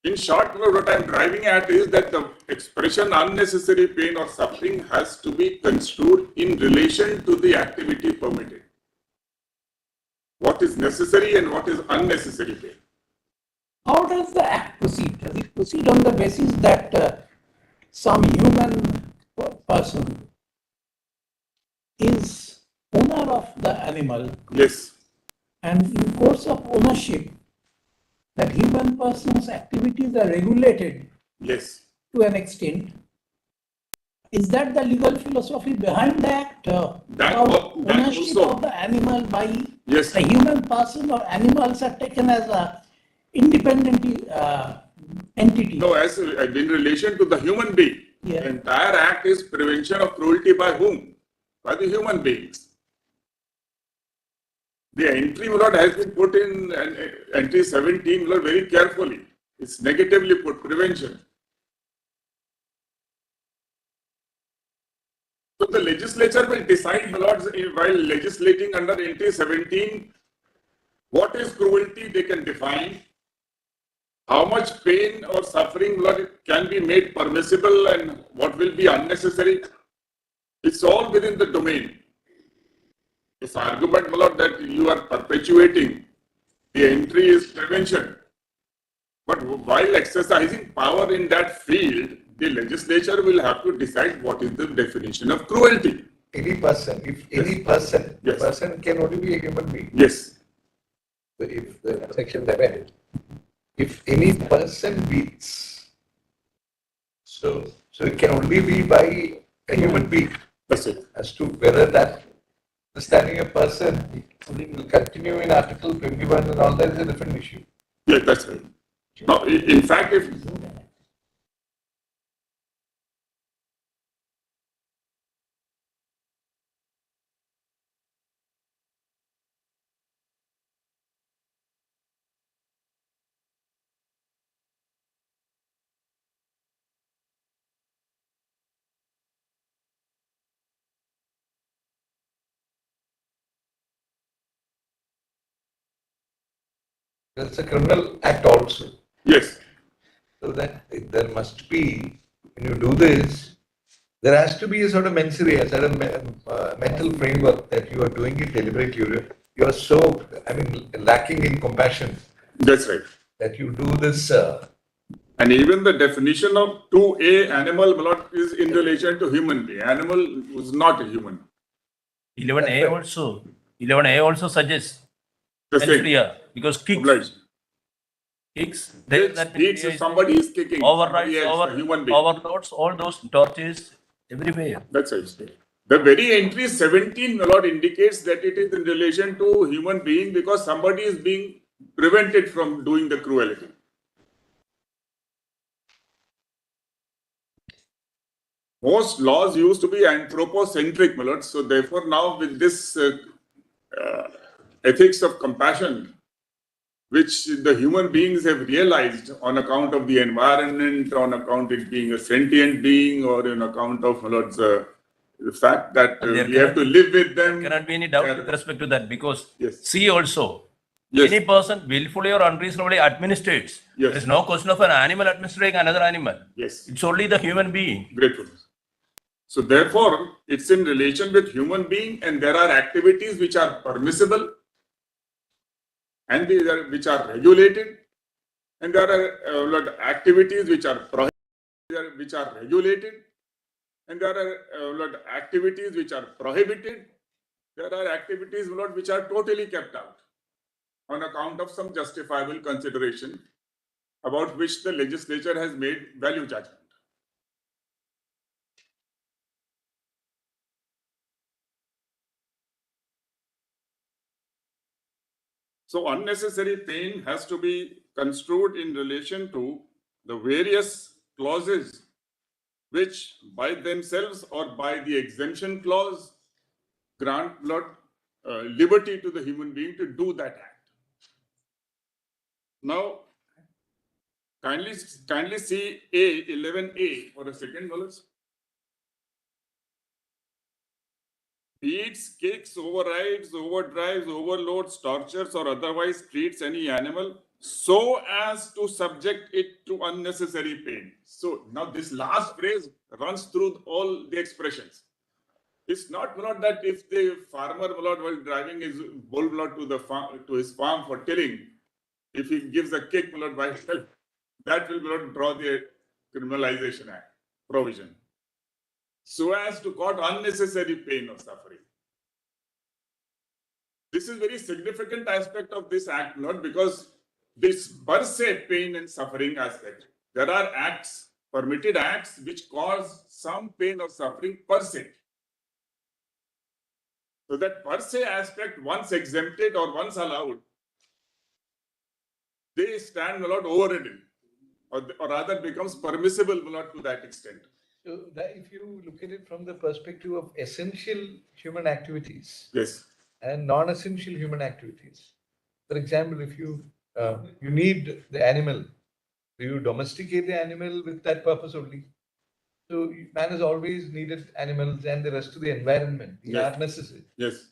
In short, what I'm driving at is that the expression unnecessary pain or suffering has to be construed in relation to the activity permitted. What is necessary and what is unnecessary pain. How does the act proceed? Does it proceed on the basis that some human person is owner of the animal? Yes. And in course of ownership, that human person's activities are regulated Yes. to an extent. Is that the legal philosophy behind the act? Ownership of the animal by the human person, or animals are taken as a independent entity? No, as in relation to the human being. Yeah. The entire act is prevention of cruelty by whom? By the human beings. The entry, my lord, has been put in entry 17, my lord, very carefully. It's negatively put, prevention. So the legislature will decide, my lords, while legislating under entry 17, what is cruelty they can define, how much pain or suffering, my lord, can be made permissible and what will be unnecessary. It's all within the domain. This argument, my lord, that you are perpetuating the entry is prevention. But while exercising power in that field, the legislature will have to decide what is the definition of cruelty. Any person, if any person, the person can only be a human being. Yes. So if the section 11, if any person beats, so it can only be by a human being. That's it. As to whether that understanding a person will continue in Article 21 and all that is a different issue. Yes, that's right. Now, in fact, if There's a criminal act also. yes. So that there must be, when you do this, there has to be a sort of mens rea, a certain mental framework that you are doing it deliberately. You are so, lacking in compassion. That's right. That you do this. And even the definition of 2A animal, my lord, is in relation to human being. Animal was not a human. 11A also suggests The mens same. rea, because kicks, If somebody is kicking, overrides, human being. overloads, all those torches everywhere. That's right. The very entry 17, my lord, indicates that it is in relation to human being because somebody is being prevented from doing the cruelty. Most laws used to be anthropocentric, my lord. So therefore now with this ethics of compassion, which the human beings have realized on account of the environment, on account of it being a sentient being, or on account of, my lord, the fact that we have to live with them. There cannot be any doubt with respect to that, because Yes. see also, Yes. any person willfully or unreasonably administrates. Yes. There is no question of an animal administrating another animal. Yes. It's only the human being. Gratefulness. So therefore, it's in relation with human being, and there are activities which are permissible and which are regulated, and there are activities which are prohibited, which are regulated, and there are activities which are prohibited. There are activities which are totally kept out on account of some justifiable consideration about which the legislature has made value judgment. So unnecessary pain has to be construed in relation to the various clauses which by themselves or by the exemption clause grant liberty to the human being to do that act. Now, kindly see A11A for a second, Wallace. Beats, kicks, overrides, overdrives, overloads, tortures, or otherwise treats any animal so as to subject it to to unnecessary pain. So now this last phrase runs through all the expressions. It's not that if the farmer while driving his bull to the farm, to his farm for tilling, if he gives a kick by himself, that will draw the Criminalization Act provision. So as to cause unnecessary pain or suffering. This is very significant aspect of this act, not because this per se pain and suffering aspect. There are acts, permitted acts, which cause some pain or suffering per se. So that per se aspect, once exempted or once allowed, they stand overridden, or rather becomes permissible to that extent. So that if you look at it from the perspective of essential human activities, yes, and non-essential human activities. For example, if you need the animal, do you domesticate the animal with that purpose only? So man has always needed animals and the rest of the environment. They yes. are necessary. Yes.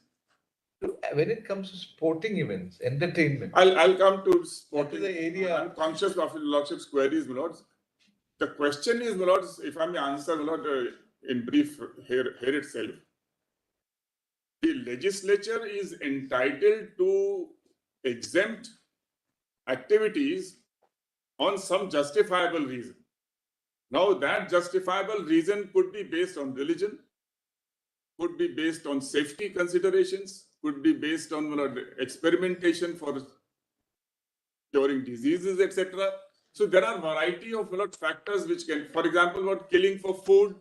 So when it comes to sporting events, entertainment, I'll come to sporting. the area. I'm conscious of Lordship's queries, my lords. The question is, my lords, if I may answer, my lord, in brief here itself. The legislature is entitled to exempt activities on some justifiable reason. Now, that justifiable reason could be based on religion, could be based on safety considerations, could be based on experimentation for curing diseases, etc. So there are variety of factors which can, for example, killing for food.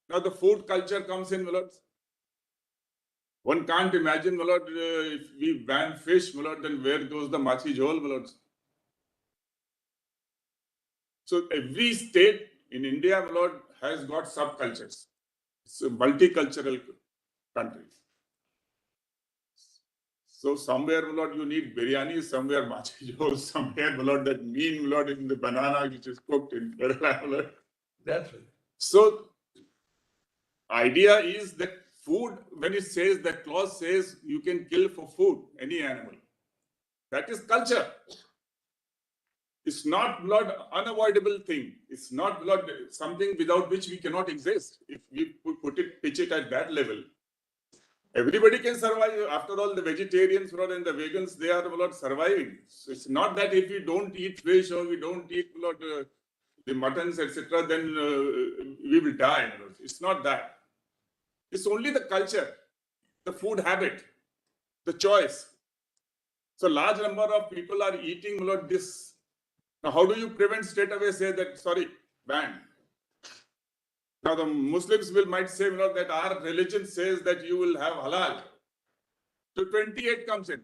Now the food culture comes in, one can't imagine, if we ban fish, then where goes the machi jhol, So every state in India, has got subcultures. It's a multicultural country. So somewhere, you need biryani, somewhere machi jhol, somewhere, that mean, in the banana which is cooked in Kerala, That's right. So idea is that food, when it says, that clause says you can kill for food any animal. That is culture. It's not unavoidable thing. It's not something without which we cannot exist. If we pitch it at that level, everybody can survive. After all, the vegetarians and the vegans, they are surviving. So it's not that if we don't eat fish or we don't eat the muttons, etc., then we will die. It's not that. It's only the culture, the food habit, the choice. So large number of people are eating this. Now, how do you prevent straight away say that, sorry, ban? Now, the Muslims might say that our religion says that you will have halal. So 28 comes in.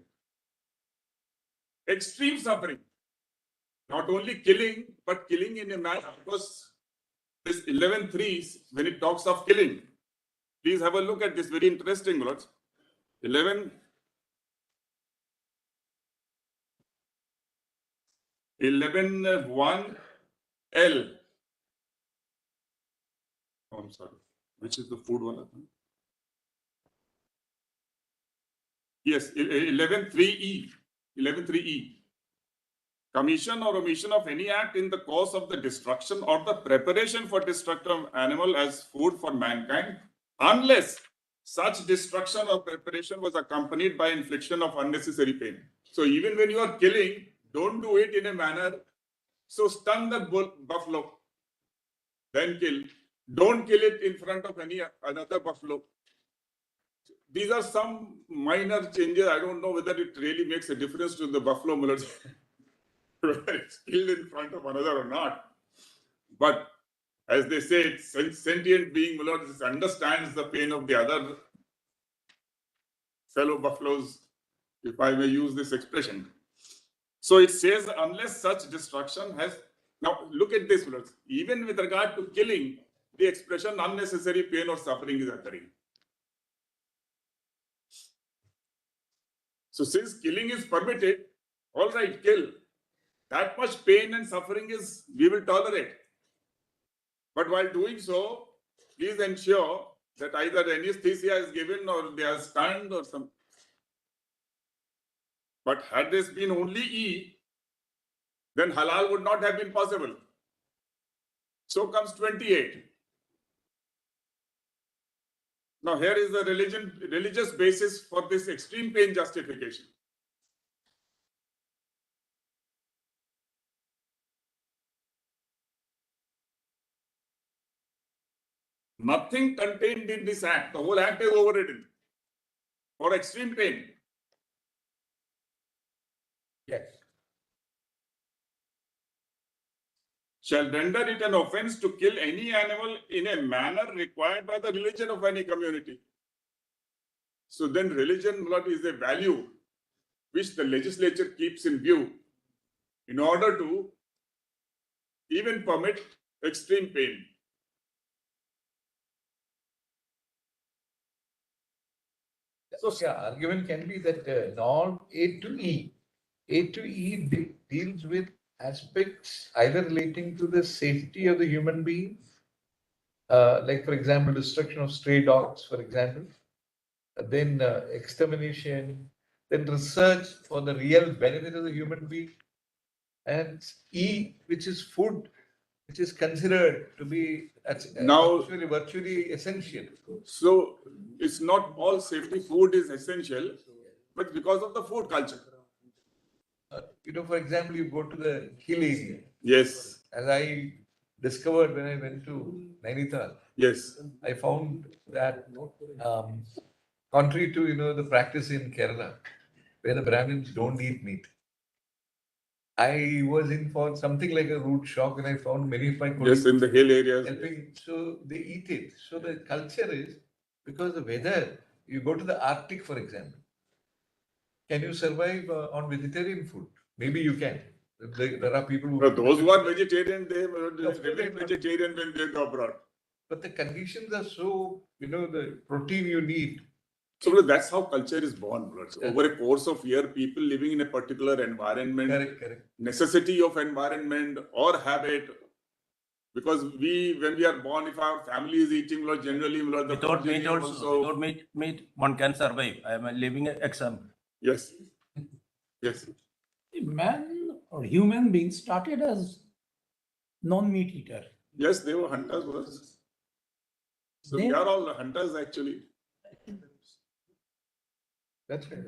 Extreme suffering. Not only killing, but killing in a manner. Because this 11.3, when it talks of killing, please have a look at this, very interesting, Lords. 11.1L. Oh, I'm sorry. Which is the food one? Yes, 11.3E. 11.3E. Commission or omission of any act in the course of the destruction or the preparation for destruction of animal as food for mankind, unless such destruction or preparation was accompanied by infliction of unnecessary pain. So even when you are killing, don't do it in a manner. So stun the buffalo, then kill. Don't kill it in front of another buffalo. These are some minor changes. I don't know whether it really makes a difference to the buffalo, whether it's killed in front of another or not. But as they say, sentient being understands the pain of the other fellow buffaloes, if I may use this expression. So it says, unless such destruction has. Now, look at this, even with regard to killing, the expression unnecessary pain or suffering is occurring. So, since killing is permitted, all right, kill. That much pain and suffering we will tolerate. But while doing so, please ensure that either anesthesia is given or they are stunned or some. But had this been only E, then halal would not have been possible. So comes 28. Now here is the religious basis for this extreme pain justification. Nothing contained in this act, the whole act is overridden for extreme pain. Yes. Shall render it an offense to kill any animal in a manner required by the religion of any community. So then religion, Lord, is a value which the legislature keeps in view in order to even permit extreme pain. So, argument can be that non A to E. A to E deals with aspects either relating to the safety of the human being, like for example, destruction of stray dogs, for example, then extermination, then research for the real benefit of the human being, and E, which is food, which is considered to be Now- virtually essential. So it's not all safety food is essential, but because of the food culture. For example, you go to the hill area, Yes, as I discovered when I went to Nainital, yes. I found that contrary to the practice in Kerala, where the Brahmins don't eat meat, I was in for something like a rude shock, and I found many of my colleagues Yes, in the hill areas. helping. So they eat it. So the culture is because the weather. You go to the Arctic, for example. Can you survive on vegetarian food? Maybe you can. There are people who. No, those who are vegetarian, they course, remain vegetarian when they go abroad. But the conditions are so, the protein you need. So that's how culture is born. So over a course of year, people living in a particular environment, Correct. necessity of environment or habit. Because when we are born, if our family is eating, generally, the Without meat progeny also, without meat, one can survive. I am a living example. Yes. Yes. Man or human beings started as non-meat eater. Yes, they were hunters. Was. So we Then- are all hunters actually. That's right.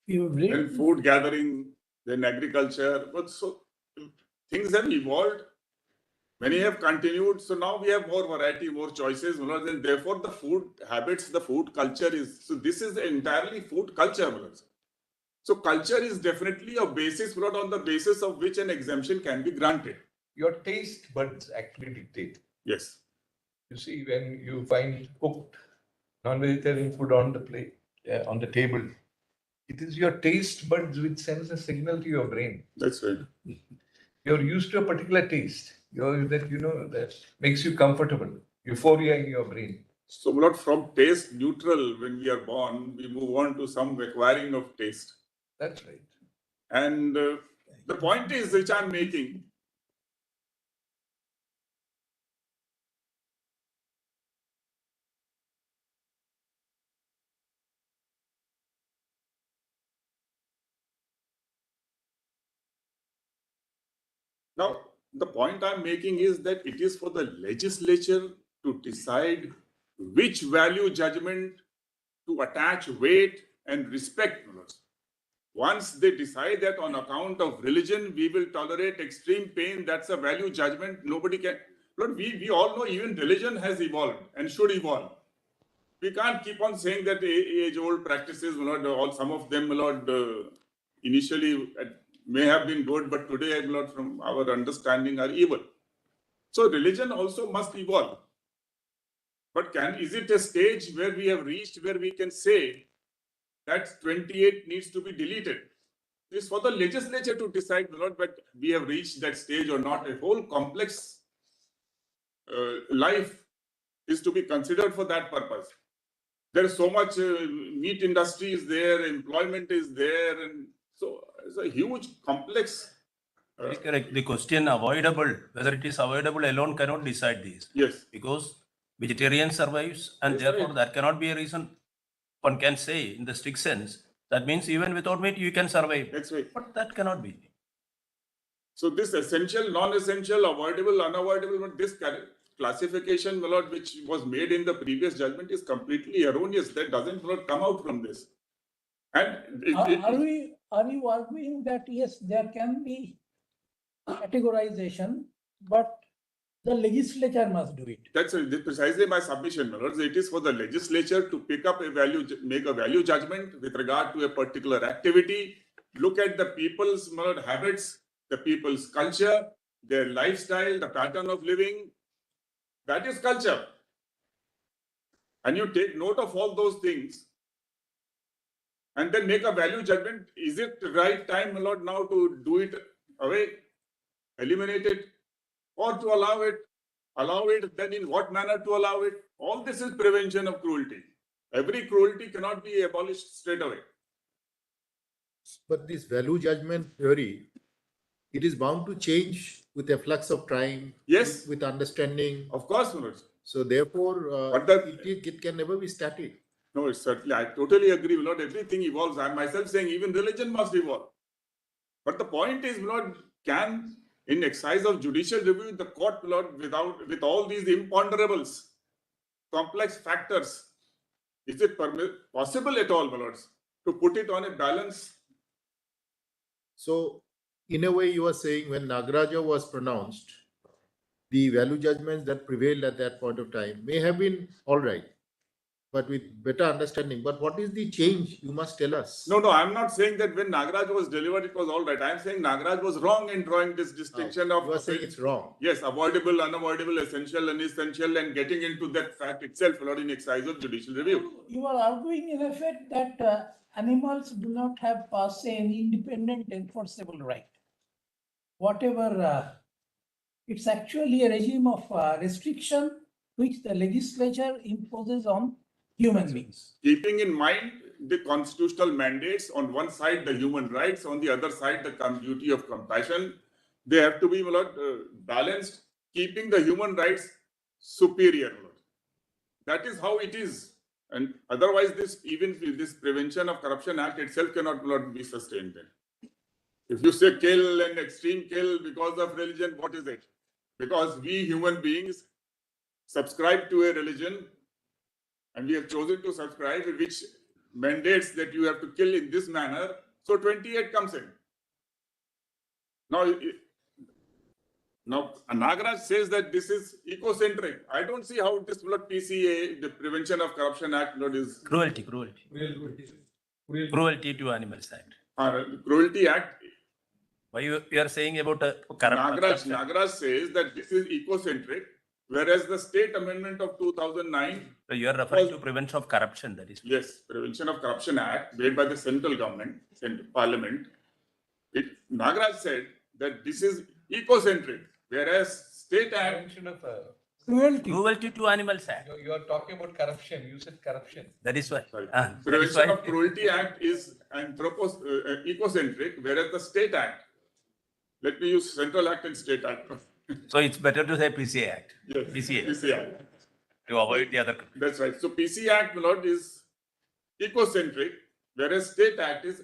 You Then read food gathering, then agriculture. But so things have evolved. Many have continued. So now we have more variety, more choices. And therefore, the food habits, the food culture is. So this is entirely food culture. So culture is definitely a basis, on the basis of which an exemption can be granted. Your taste buds actually dictate. Yes. You see, when you find cooked non-vegetarian food on the plate, on the table, it is your taste buds which sends a signal to your brain. That's right. You're used to a particular taste. That makes you comfortable. Euphoria in your brain. So, from taste neutral when we are born, we move on to some acquiring of taste. That's right. And the point is, which I'm making, now, the point I'm making is that it is for the legislature to decide which value judgment to attach weight and respect. Once they decide that on account of religion, we will tolerate extreme pain, that's a value judgment. Nobody can. Lord, we all know even religion has evolved and should evolve. We can't keep on saying that age-old practices, all some of them, initially may have been good, but today, from our understanding, are evil. So religion also must evolve. But is it a stage where we have reached where we can say that 28 needs to be deleted? It's for the legislature to decide, but we have reached that stage or not. A whole complex life is to be considered for that purpose. There's so much meat industry is there, employment is there, and so it's a huge complex. Very correct. The question avoidable, whether it is avoidable alone cannot decide this. Yes. Because vegetarian survives, and That's therefore right. that cannot be a reason one can say in the strict sense. That means even without meat you can survive. That's right. But that cannot be. So this essential, non-essential, avoidable, unavoidable, this classification, my lord, which was made in the previous judgment is completely erroneous. That doesn't, my lord, come out from this. And Are you arguing that yes, there can be categorization, but the legislature must do it? That's precisely my submission, my lords. It is for the legislature to pick up a value, make a value judgment with regard to a particular activity, look at the people's, my lord, habits, the people's culture, their lifestyle, the pattern of living. That is culture. And you take note of all those things and then make a value judgment. Is it the right time, my lord, now to do it away, eliminate it, or to allow it? Allow it, then in what manner to allow it? All this is prevention of cruelty. Every cruelty cannot be abolished straight away. But this value judgment theory, it is bound to change with a flux of time. Yes. With understanding. Of course, my lords. So therefore, it can never be static. No, it's certainly, I totally agree, my lord. Everything evolves. I'm myself saying even religion must evolve. But the point is, my lord, can, in exercise of judicial review, the court, my lord, with all these imponderables, complex factors, is it possible at all, my lords, to put it on a balance? So, in a way, you are saying when Nagaraja was pronounced, the value judgments that prevailed at that point of time may have been all right, but with better understanding. But what is the change? You must tell us. No, I'm not saying that when Nagaraj was delivered, it was all right. I'm saying Nagaraj was wrong in drawing this distinction of. You are saying it's wrong. Yes, avoidable, unavoidable, essential, unessential, and getting into that fact itself, not in exercise of judicial review. You are arguing in effect that animals do not have per se an independent enforceable right. Whatever, it's actually a regime of restriction which the legislature imposes on human beings. Keeping in mind the constitutional mandates, on one side the human rights, on the other side the duty of compassion, they have to be balanced, keeping the human rights superior. That is how it is. And otherwise, this Prevention of Corruption Act itself cannot be sustained then. If you say kill and extreme kill because of religion, what is it? Because we human beings subscribe to a religion and we have chosen to subscribe, which mandates that you have to kill in this manner. So 28 comes in. Now Nagaraj says that this is ecocentric. I don't see how this PCA, the Prevention of Corruption Act, is Cruelty to animals act. Cruelty Act. Why you are saying about corruption? Nagaraj says that this is ecocentric, whereas the state amendment of 2009. So you are referring to Prevention of Corruption, that is. Yes, Prevention of Corruption Act made by the central government, Parliament. Nagaraj said that this is ecocentric, whereas state act. Cruelty to animals act. You are talking about corruption. You said corruption. That is why. Prevention of Cruelty Act is ecocentric, whereas the state act. Let me use Central Act and State Act. So it's better to say PCA Act. Yes, PCA Act. To avoid the other. That's right. So PC Act, my lord, is ecocentric, whereas State Act is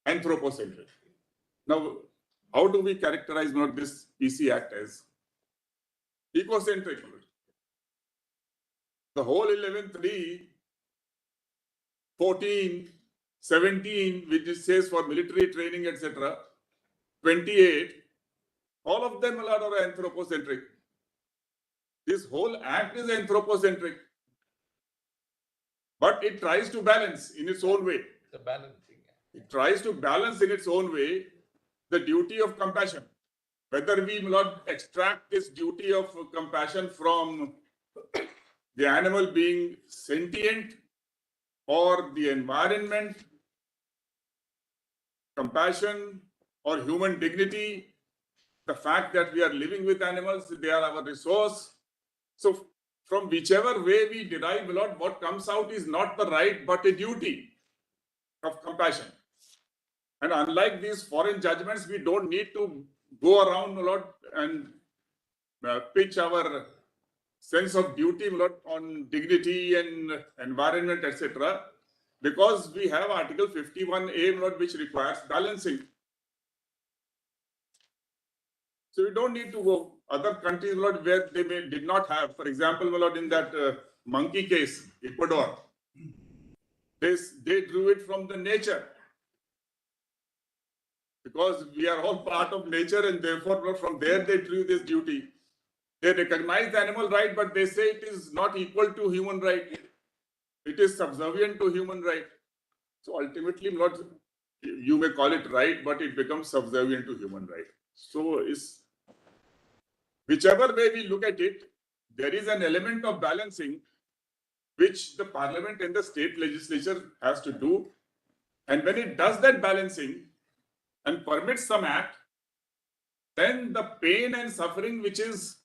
anthropocentric. Now, how do we characterize this PC Act as ecocentric? The whole 11.3, 14, 17, which it says for military training, etc., 28, all of them are anthropocentric. This whole act is anthropocentric, but it tries to balance in its own way. It's a balancing. It tries to balance in its own way the duty of compassion. Whether we will not extract this duty of compassion from the animal being sentient or the environment, compassion or human dignity, the fact that we are living with animals, they are our resource. So from whichever way we derive, Lord, what comes out is not the right, but a duty of compassion. And unlike these foreign judgments, we don't need to go around, Lord, and pitch our sense of duty, Lord, on dignity and environment, etc. Because we have Article 51A, Lord, which requires balancing. So you don't need to go other countries, my lord, where they did not have. For example, my lord, in that monkey case, Ecuador, they drew it from the nature. Because we are all part of nature, and therefore from there they drew this duty. They recognize the animal right, but they say it is not equal to human right. It is subservient to human right. So ultimately, not you may call it right, but it becomes subservient to human right. So is whichever way we look at it, there is an element of balancing which the parliament and the state legislature has to do. And when it does that balancing and permits some act, then the pain and suffering which is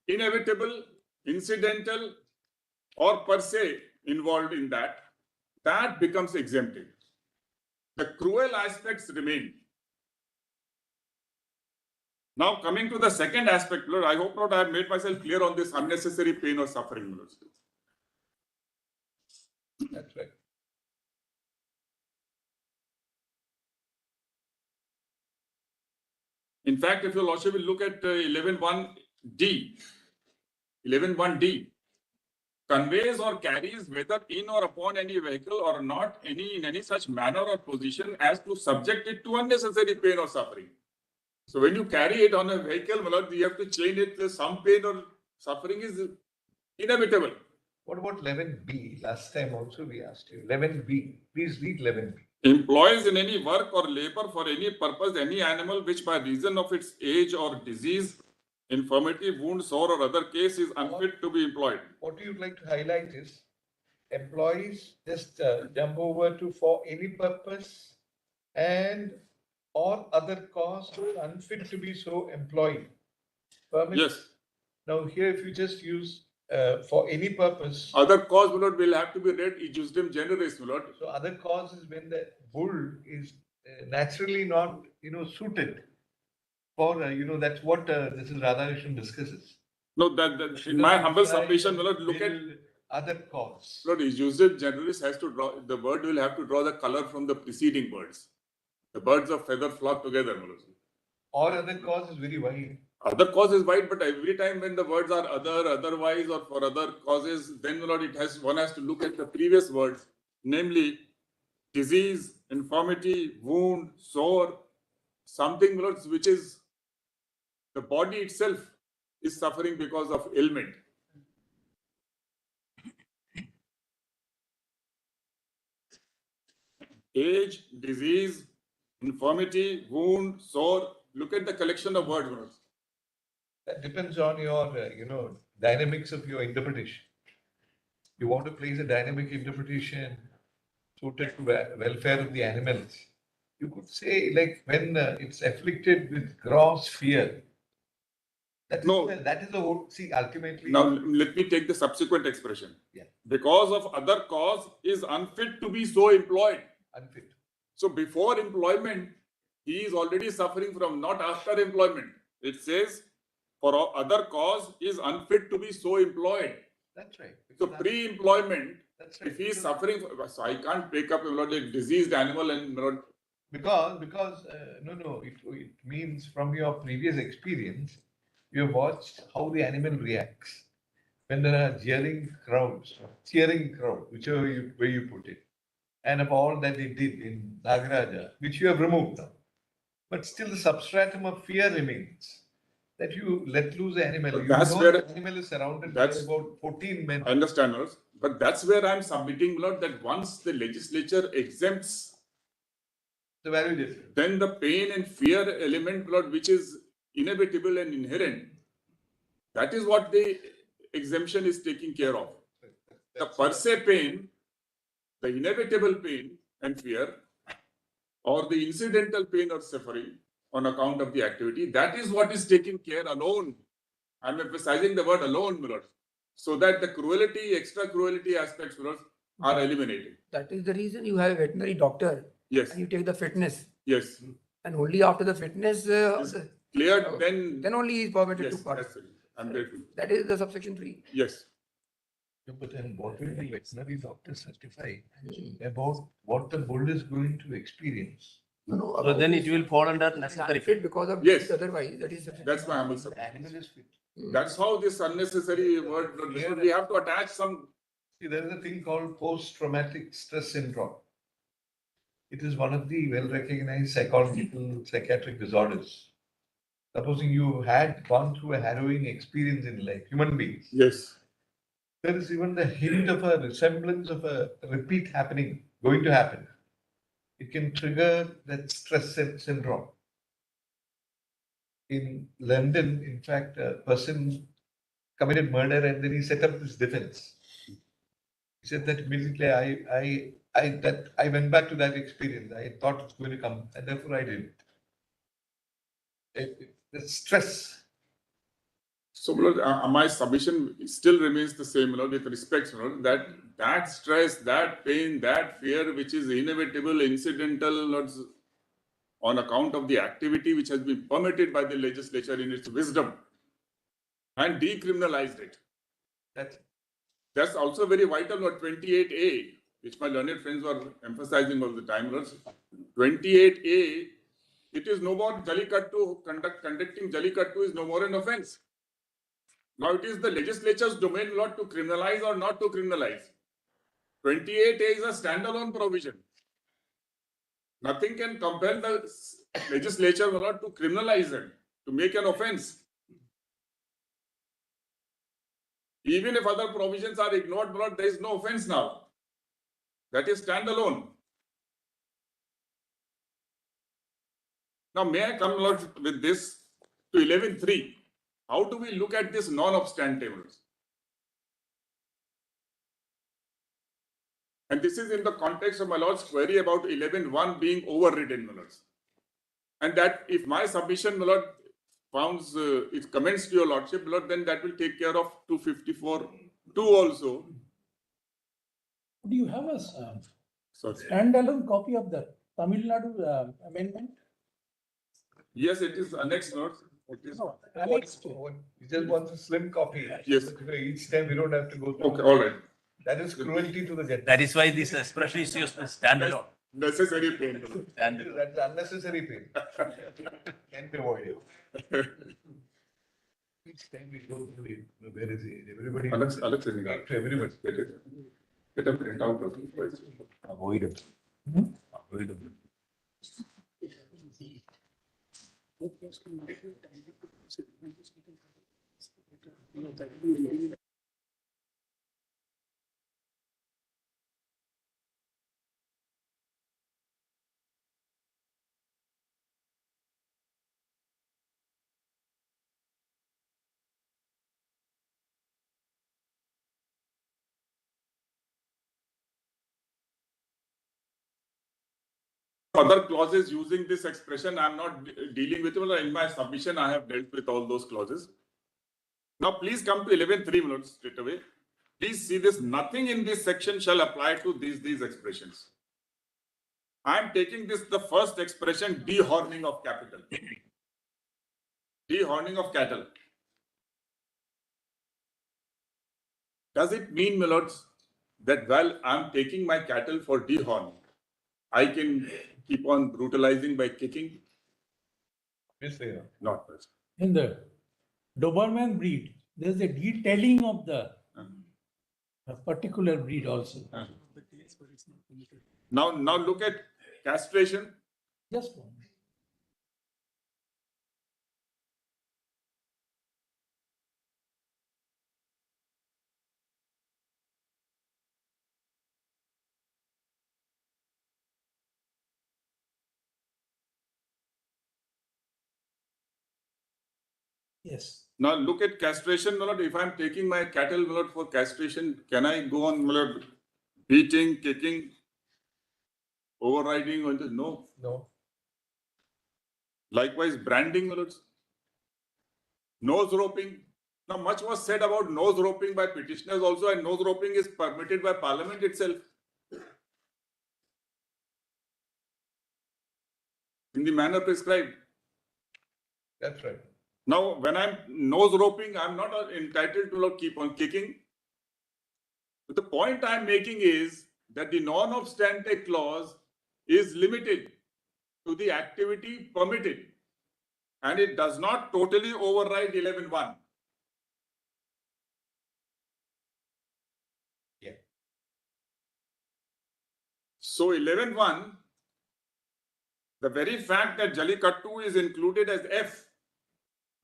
inevitable, incidental, or per se involved in that, that becomes exempted. The cruel aspects remain. Now coming to the second aspect, Lord, I hope not I have made myself clear on this unnecessary pain or suffering. Lord. That's right. In fact, if your lordship will look at 11.1d, 11.1d, conveys or carries whether in or upon any vehicle or not in any such manner or position as to subject it to unnecessary pain or suffering. So when you carry it on a vehicle, my lord, you have to chain it. Some pain or suffering is inevitable. What about 11b? Last time also we asked you. 11b. Please read 11b. Employs in any work or labor for any purpose any animal which by reason of its age or disease, infirmity, wound, sore or other case is unfit to be employed. What you would like to highlight is employees just jump over to for any purpose and or other cause unfit to be so employed. Permit? Yes. Now here if you just use for any purpose. Other cause, my lord, will have to be read ejusdem generis, my lord. So other cause is when the bull is naturally not, suited for, that's what this is Radhakrishnan discusses. No, that in my humble submission, my lord, look at other cause. Lord, ejusdem generis has to draw, the bird will have to draw the color from the preceding birds. The birds of feather flock together, my lord. Or other cause is very wide. Other cause is wide, but every time when the words are other, otherwise, or for other causes, then my lord, one has to look at the previous words, namely disease, infirmity, wound, sore, something, my lord, which is the body itself is suffering because of ailment. Age, disease, infirmity, wound, sore. Look at the collection of words, my lord. That depends on your, dynamics of your interpretation. You want to place a dynamic interpretation suited to welfare of the animals. You could say, like, when it's afflicted with gross fear. That is the whole, see, ultimately. Now, let me take the subsequent expression. Yeah. Because of other cause is unfit to be so employed. Unfit. So before employment, he is already suffering from, not after employment. It says, for other cause is unfit to be so employed. That's right. So pre-employment, that's right. if he is suffering, so I can't pick up a diseased animal and not. Because it means from your previous experience, you have watched how the animal reacts when there are cheering crowd, whichever way you put it, and of all that they did in Nagaraja, which you have removed now. But still the substratum of fear remains. That you let loose the animal. That's where the animal is surrounded by about 14 men. I understand, Lord. But that's where I'm submitting, Lord, that once the legislature exempts the value difference, then the pain and fear element, Lord, which is inevitable and inherent, that is what the exemption is taking care of. The per se pain, the inevitable pain and fear, or the incidental pain or suffering on account of the activity, that is what is taken care alone. I'm emphasizing the word alone, Lord, so that the cruelty, extra cruelty aspects, Lord, are eliminated. That is the reason you have a veterinary doctor. Yes. And you take the fitness. Yes. And only after the fitness Cleared, then only he is permitted yes, to participate. I'm grateful. That is the subsection 3. Yes. But then what will the veterinary doctor certify about what the bull is going to experience? So then it will fall under necessary Unfit fit. because of Yes. disease, otherwise, that is sufficient. That's my humble The submission. animal is fit. That's how this unnecessary word, we have to attach some. See, there is a thing called post-traumatic stress syndrome. It is one of the well-recognized psychological psychiatric disorders. Supposing you had gone through a harrowing experience in life, human beings, Yes. there is even the hint of a resemblance of a repeat happening, going to happen. It can trigger that stress syndrome. In London, in fact, a person committed murder and then he set up this defense. He said that immediately I went back to that experience. I thought it's going to come, and therefore I did. The stress. So, my Lord, my submission still remains the same, my Lord, with respect, my Lord, that stress, that pain, that fear, which is inevitable, incidental, Lord, on account of the activity which has been permitted by the legislature in its wisdom, and decriminalized it. That's also very vital, Lord. 28A, which my learned friends were emphasizing all the time, Lord. 28A, it is no more Jallikattu, conducting Jallikattu is no more an offense. Now it is the legislature's domain, Lord, to criminalize or not to criminalize. 28A is a standalone provision. Nothing can compel the legislature, Lord, to criminalize it, to make an offense. Even if other provisions are ignored, Lord, there is no offense now. That is standalone. Now, may I come, Lord, with this to 11.3? How do we look at this non-obstante? And this is in the context of my Lord's query about 11.1 being overridden, my Lords. And that if my submission, my Lord, founds its comments to your Lordship, Lord, then that will take care of 254.2 also. Do you have a Sorry. standalone copy of the Tamil Nadu amendment? Yes, it is annexed, Lord. It is. No, annexed. He just wants a slim copy. Yes. Each time we don't have to go through. Okay, all right. That is cruelty to the judge. That is why this expression is used as standalone. Necessary pain. Standalone. That's unnecessary pain. Can be avoided. Each time we go through it, where is it? Everybody. Alex is in the Everybody. Get a print out of it. Avoidable. Avoidable. Other clauses using this expression, I'm not dealing with it. In my submission, I have dealt with all those clauses. Now, please come to 11.3 minutes straight away. Please see this. Nothing in this section shall apply to these expressions. I am taking this, the first expression, dehorning of capital. Dehorning of cattle. Does it mean, my lords, that while I am taking my cattle for dehorning, I can keep on brutalizing by kicking? Obviously, Not much. In the Doberman breed, there is a detailing of the a particular breed also. Now look at castration. Just one. Yes. Now look at castration, my lord. If I'm taking my cattle, my lord, for castration, can I go on, my lord, beating, kicking, overriding? No. no. Likewise, branding, my lords. Nose roping. Now, much was said about nose roping by petitioners also, and nose roping is permitted by Parliament itself. In the manner prescribed. That's right. Now, when I'm nose roping, I'm not entitled to keep on kicking. But the point I'm making is that the non-obstante clause is limited. to the activity permitted, and it does not totally override 11.1. Yeah. So 11.1, the very fact that Jallikattu is included as F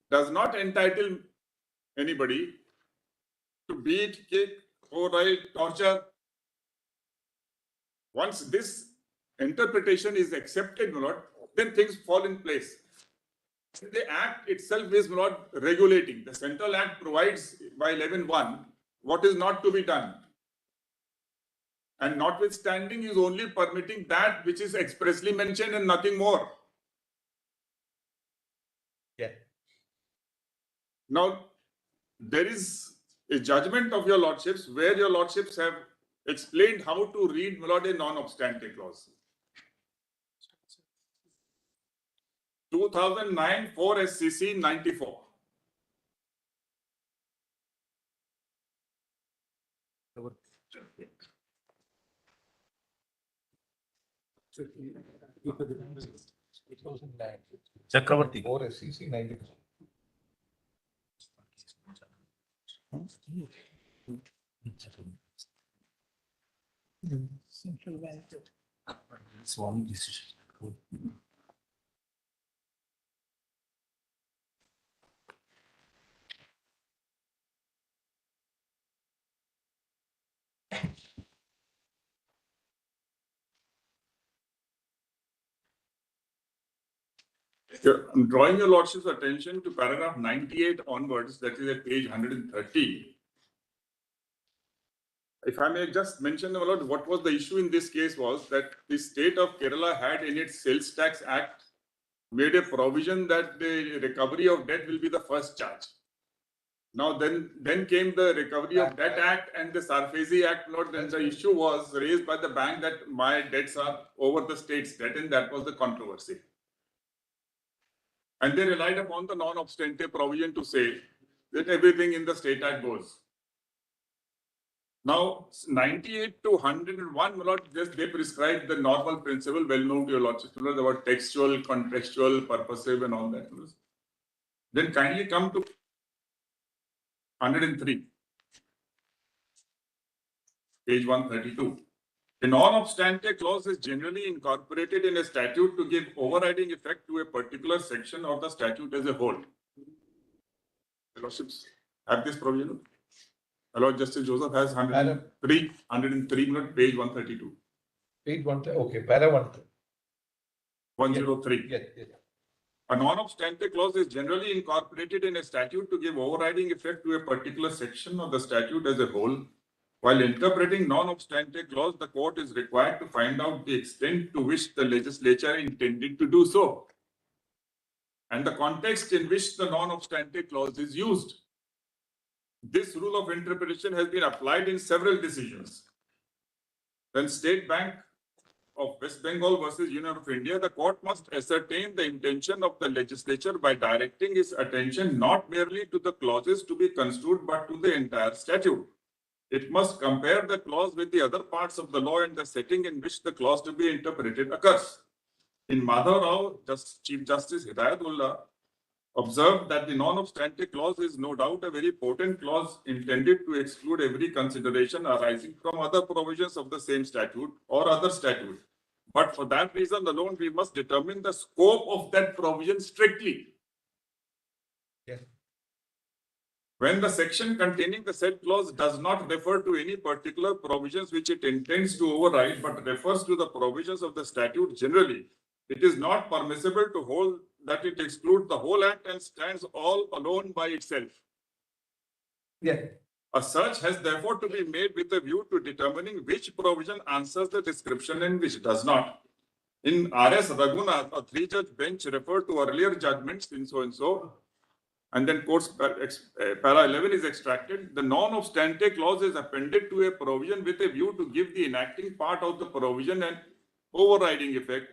does not entitle anybody to beat, kick, override, torture. Once this interpretation is accepted, my lord, then things fall in place. The Act itself is not regulating. The Central Act provides by 11.1 what is not to be done. And notwithstanding is only permitting that which is expressly mentioned and nothing more. Yeah. Now, there is a judgment of your lordships where your lordships have explained how to read, my lord, a non-obstante clause. 2009 4 SCC 94. Chakravarti. 4 SCC 94. Central Bank. Swami decision. I'm drawing your lordship's attention to paragraph 98 onwards, that is at page 130. If I may just mention, my lord, what was the issue in this case was that the state of Kerala had in its Sales Tax Act made a provision that the recovery of debt will be the first charge. Now then came the Recovery of Debt Act and the Sarfazi Act, Lord, then the issue was raised by the bank that my debts are over the state's debt, and that was the controversy. And they relied upon the non-obstante provision to say that everything in the State Act goes. Now, 98 to 101, my lord, just they prescribe the normal principle well known to your lordship, about textual, contextual, purposive, and all that. Then kindly come to 103, page 132. A non-obstante clause is generally incorporated in a statute to give overriding effect to a particular section of the statute as a whole. Your lordships have this provision. Lord Justice Joseph has 103, page 132. Page 1, okay, para 1. 103. Yes, yes. A non-obstante clause is generally incorporated in a statute to give overriding effect to a particular section of the statute as a whole. While interpreting non-obstante clause, the court is required to find out the extent to which the legislature intended to do so, and the context in which the non-obstante clause is used. This rule of interpretation has been applied in several decisions. When State Bank of West Bengal versus Union of India, the court must ascertain the intention of the legislature by directing its attention not merely to the clauses to be construed, but to the entire statute. It must compare the clause with the other parts of the law and the setting in which the clause to be interpreted occurs. In Madhav Rao, Chief Justice Hidayatullah observed that the non-obstante clause is no doubt a very potent clause intended to exclude every consideration arising from other provisions of the same statute or other statute. But for that reason alone, we must determine the scope of that provision strictly. Yes. When the section containing the said clause does not refer to any particular provisions which it intends to override, but refers to the provisions of the statute generally, it is not permissible to hold that it excludes the whole act and stands all alone by itself. Yeah. A search has therefore to be made with a view to determining which provision answers the description and which does not. In R.S. Raghunath, a three-judge bench referred to earlier judgments in so and so, and then court's para 11 is extracted. The non-obstante clause is appended to a provision with a view to give the enacting part of the provision an overriding effect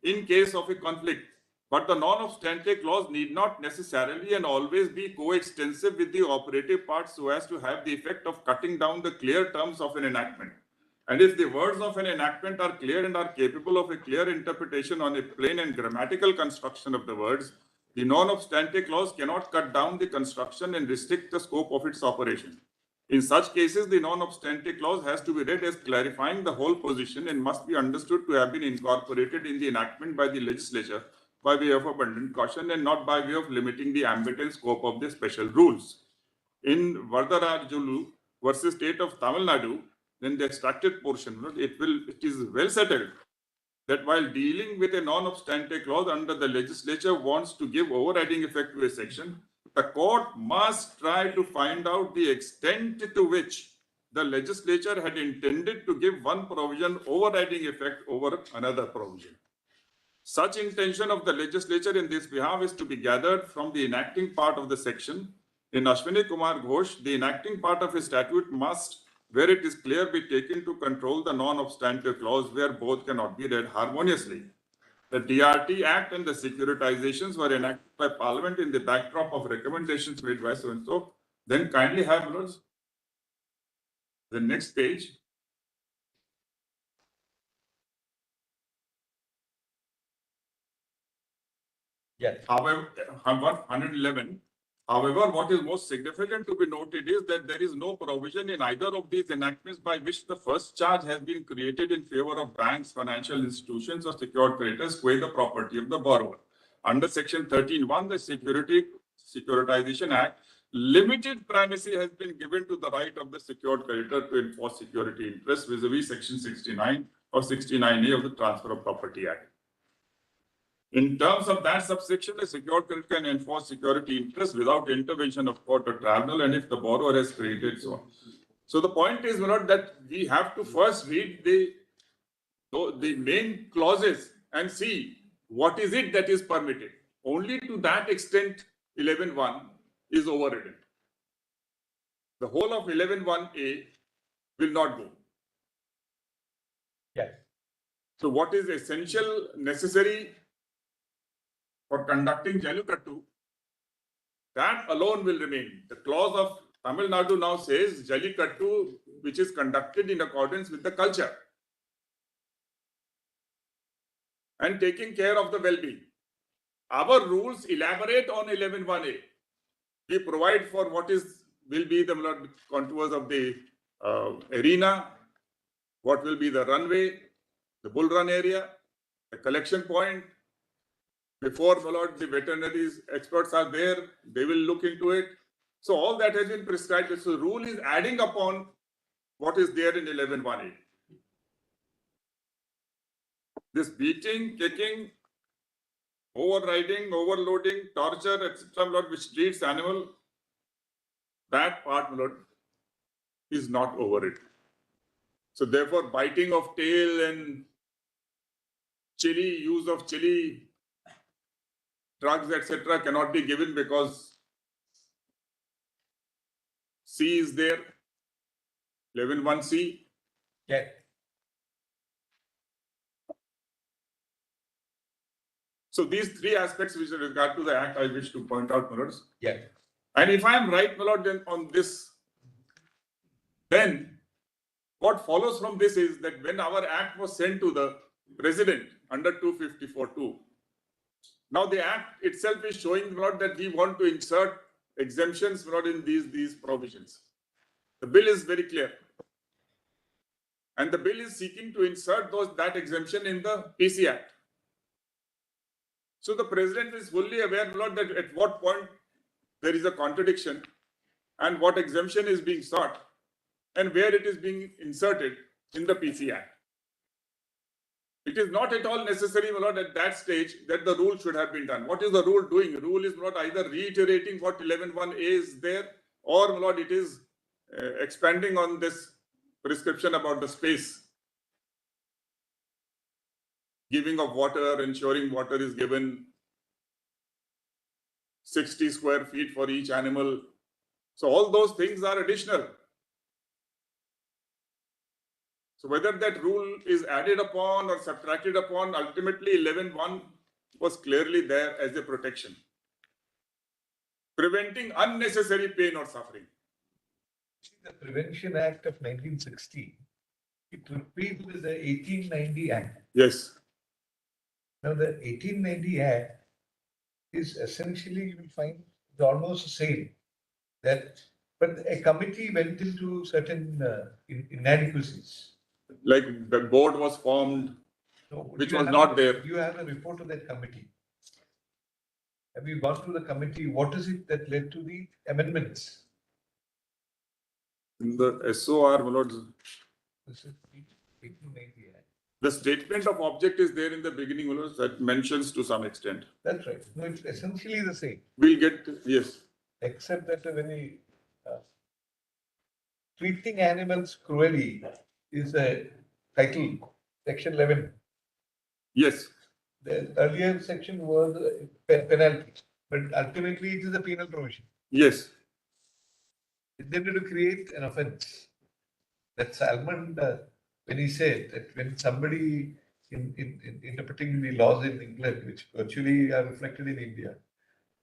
in case of a conflict. But the non-obstante clause need not necessarily and always be coextensive with the operative part so as to have the effect of cutting down the clear terms of an enactment. And if the words of an enactment are clear and are capable of a clear interpretation on a plain and grammatical construction of the words, the non-obstante clause cannot cut down the construction and restrict the scope of its operation. In such cases, the non-obstante clause has to be read as clarifying the whole position and must be understood to have been incorporated in the enactment by the legislature by way of abundant caution and not by way of limiting the ambit and scope of the special rules. In Varadarajulu versus State of Tamil Nadu, then the extracted portion, it is well settled that while dealing with a non-obstante clause under the legislature wants to give overriding effect to a section, the court must try to find out the extent to which the legislature had intended to give one provision overriding effect over another provision. Such intention of the legislature in this behalf is to be gathered from the enacting part of the section. In Ashwini Kumar Ghosh, the enacting part of a statute must, where it is clear, be taken to control the non-obstante clause where both cannot be read harmoniously. The DRT Act and the securitizations were enacted by Parliament in the backdrop of recommendations made by so-and-so. Then kindly have the next page. Yes. However, 111. However, what is most significant to be noted is that there is no provision in either of these enactments by which the first charge has been created in favor of banks, financial institutions, or secured creditors who are the property of the borrower. Under Section 13(1), the Securitization Act, limited primacy has been given to the right of the secured creditor to enforce security interest vis-a-vis Section 69 or 69A of the Transfer of Property Act. In terms of that subsection, a secured creditor can enforce security interest without intervention of court or tribunal, and if the borrower has created so on. So the point is not that we have to first read the main clauses and see what is it that is permitted. Only to that extent 11(1) is overridden. The whole of 11(1)A will not go. Yes. So what is essential, necessary for conducting Jallikattu, that alone will remain. The clause of Tamil Nadu now says Jallikattu, which is conducted in accordance with the culture and taking care of the well-being. Our rules elaborate on 11(1)A. We provide for what will be the contours of the arena, what will be the runway, the bull run area, the collection point. Before the veterinary experts are there, they will look into it. So all that has been prescribed. So the rule is adding upon what is there in 11(1)A. This beating, kicking, overriding, overloading, torture, etc., which treats animal, that part is not overridden. So therefore, biting of tail and use of chili, drugs, etc., cannot be given because C is there, 11(1)C. Yes. So these three aspects with regard to the Act, I wish to point out, Milords. Yes. And if I am right, Milord, then on this, then what follows from this is that when our Act was sent to the President under 254(2), now the Act itself is showing that we want to insert exemptions in these provisions. The bill is very clear. And the bill is seeking to insert that exemption in the PC Act. So the President is fully aware that at what point there is a contradiction and what exemption is being sought and where it is being inserted in the PC Act. It is not at all necessary, at that stage that the rule should have been done. What is the rule doing? The rule is not either reiterating what 11(1)A is there, or it is expanding on this prescription about the space. Giving of water, ensuring water is given, 60 square feet for each animal. So all those things are additional. So whether that rule is added upon or subtracted upon, ultimately 11(1) was clearly there as a protection, preventing unnecessary pain or suffering. The Prevention Act of 1960 it repeats with the 1890 Act. Yes. Now, the 1890 Act is essentially, you will find, it's almost the same. But a committee went into certain inadequacies. Like the board was formed, So, which do you was have not a- there. Do you have a report of that committee? Have you gone through the committee? What is it that led to the amendments? In the SOR, my lords, This is 1890 Act. the statement of object is there in the beginning, my lords, that mentions to some extent. That's right. No, it's essentially the same, We'll get, yes. except that a very treating animals cruelly is a title, section 11. Yes. The earlier section was penalty, but ultimately it is a penal provision. Yes. It tended to create an offense. That Salmon, when he said that when somebody in interpreting the laws in England, which virtually are reflected in India,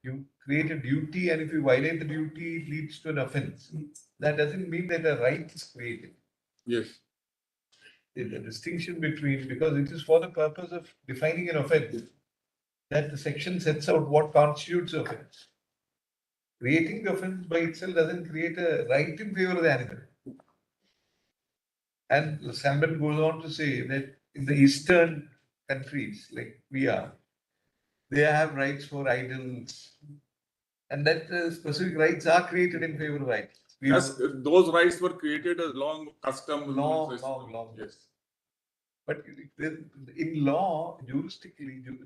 you create a duty, and if you violate the duty, it leads to an offense. That doesn't mean that a right is created. Yes. The distinction between, because it is for the purpose of defining an offense, that the section sets out what constitutes offense. Creating the offense by itself doesn't create a right in favor of the animal. And Salmon goes on to say that in the Eastern countries, like we are, they have rights for idols, and that specific rights are created in favor of rights. Yes, those rights were created as long custom. Long. Yes. But in law,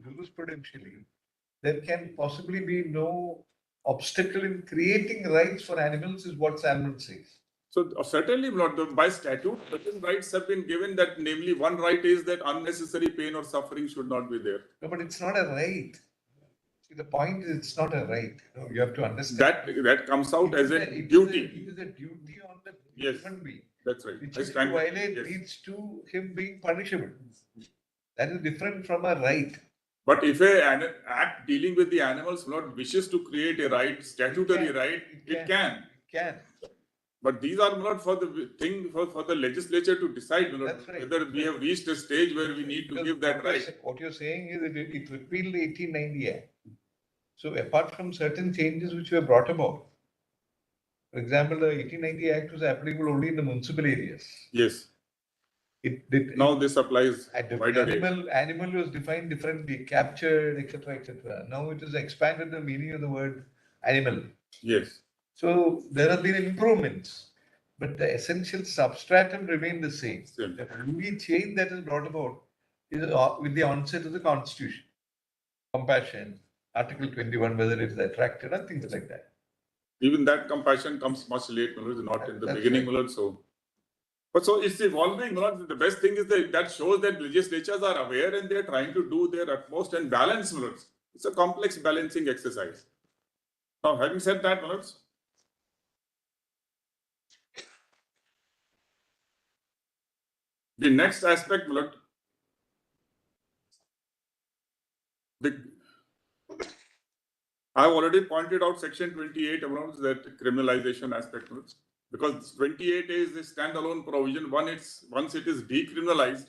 jurisprudentially, there can possibly be no obstacle in creating rights for animals, is what Salmon says. So certainly, not by statute, certain rights have been given. That, namely, one right is that unnecessary pain or suffering should not be there. No, but it's not a right. See, the point is, it's not a right. You have to understand. That comes out as a It duty. is a duty on the Yes. human being, That's right. which I if you stand- violate yes. leads to him being punishable. That is different from a right. But if an act dealing with the animals not wishes to create a right, statutory right, it can. It can. But these are not for the thing for the legislature to decide That's right. whether we have reached a stage where we need to Because give that right. What you're saying is that it repealed the 1890 Act. So apart from certain changes which were brought about, for example, the 1890 Act was applicable only in the municipal areas. Yes. It did. Now this applies wider age. Animal was defined differently, captured, etc., etc. Now it is expanded the meaning of the word animal. Yes. So there have been improvements, but the essential substratum remained the same. Same. The only change that is brought about is with the onset of the Constitution. Compassion, Article 21, whether it is attracted and things like that. Even that compassion comes much late, not in the That's beginning. right. But so it's evolving. The best thing is that shows that legislatures are aware and they're trying to do their utmost and balance. It's a complex balancing exercise. Now, having said that, the next aspect, I've already pointed out section 28 about that criminalization aspect, because 28 is a standalone provision. Once it is decriminalized,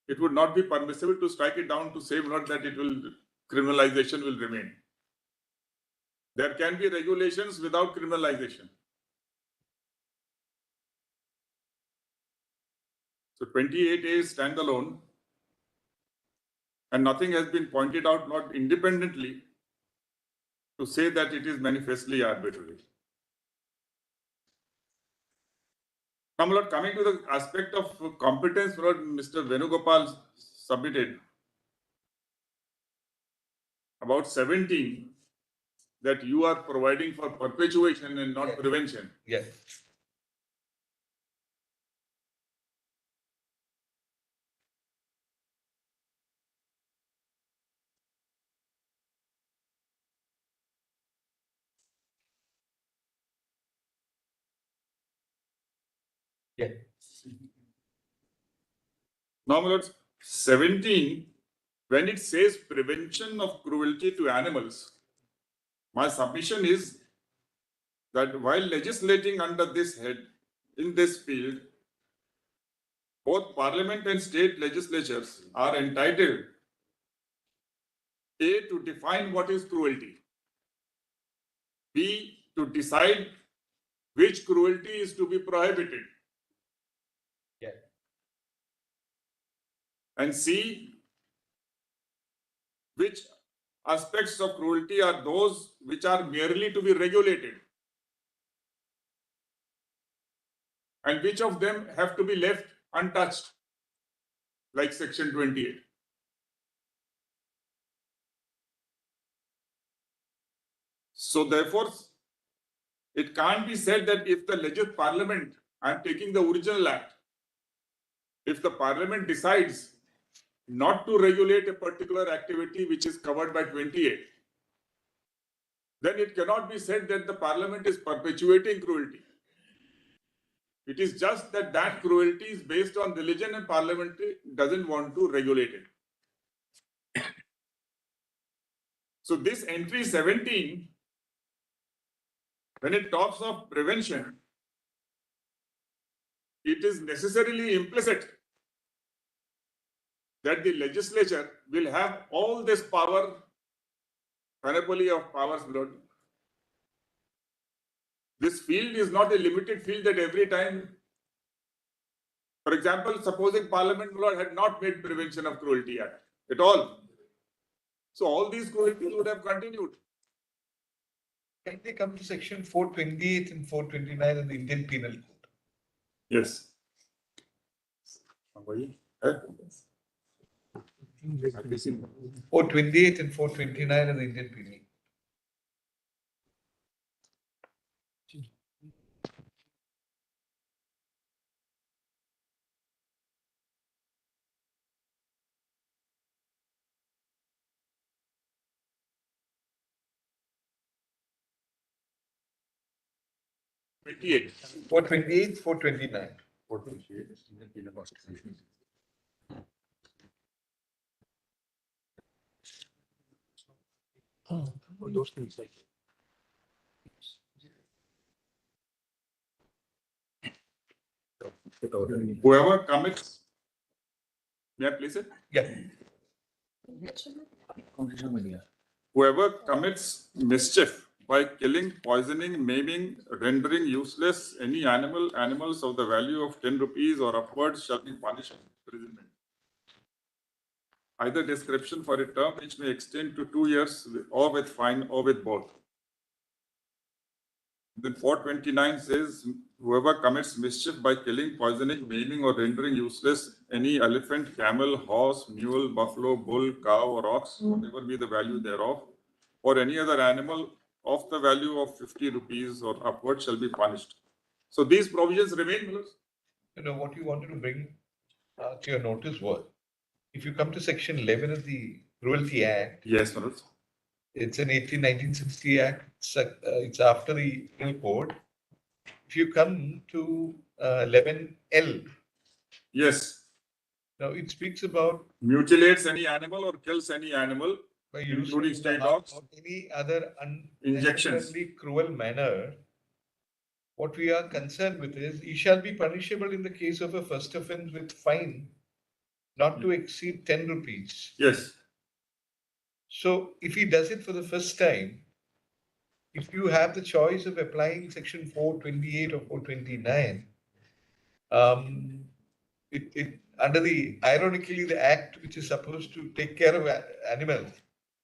it would not be permissible to strike it down to say that criminalization will remain. There can be regulations without criminalization. So 28 is standalone, and nothing has been pointed out, not independently, to say that it is manifestly arbitrary. Now, Lord, coming to the aspect of competence, Lord, Mr. Venugopal submitted about 17 that you are providing for perpetuation and not prevention. Yes. Yeah. Now, my lords, 17, when it says prevention of cruelty to animals, my submission is that while legislating under this head, in this field, both parliament and state legislatures are entitled A, to define what is cruelty, B, to decide which cruelty is to be prohibited, Yeah. and C, which aspects of cruelty are those which are merely to be regulated, and which of them have to be left untouched, like section 28. So therefore, it can't be said that if the parliament, I am taking the original act, if the parliament decides not to regulate a particular activity which is covered by 28, then it cannot be said that the parliament is perpetuating cruelty. It is just that that cruelty is based on religion and parliament doesn't want to regulate it. So this entry 17, when it talks of prevention, it is necessarily implicit that the legislature will have all this power, panoply of powers. This field is not a limited field that every time, for example, supposing Parliament had not made Prevention of Cruelty Act at all. So all these cruelties would have continued. Can they come to section 428 and 429 of the Indian Penal Code? Yes. 428 and 429 of the Indian Penal Code. Twenty-eight. 428, 429. Those things like. Whoever commits, may I please it? Yeah. Whoever commits mischief by killing, poisoning, maiming, rendering useless any animals of the value of 10 rupees or upwards shall be punished with imprisonment. Either description for a term which may extend to 2 years or with fine or with both. Then 429 says, whoever commits mischief by killing, poisoning, maiming or rendering useless any elephant, camel, horse, mule, buffalo, bull, cow or ox, whatever be the value thereof, or any other animal of the value of 50 rupees or upward shall be punished. So these provisions remain, Millers? You know, what you wanted to bring to your notice was, if you come to section 11 of the Cruelty Act, Yes, Millers. it's an 1960 Act, it's after the Penal Code. If you come to 11L, Yes. now it speaks about Mutilates any animal or kills any animal, by including using stray the dogs, or any other injections. unnecessarily cruel manner. What we are concerned with is, he shall be punishable in the case of a first offense with fine not to exceed 10 rupees. Yes. So if he does it for the first time, if you have the choice of applying section 428 or 429, under the, ironically, the act which is supposed to take care of animals,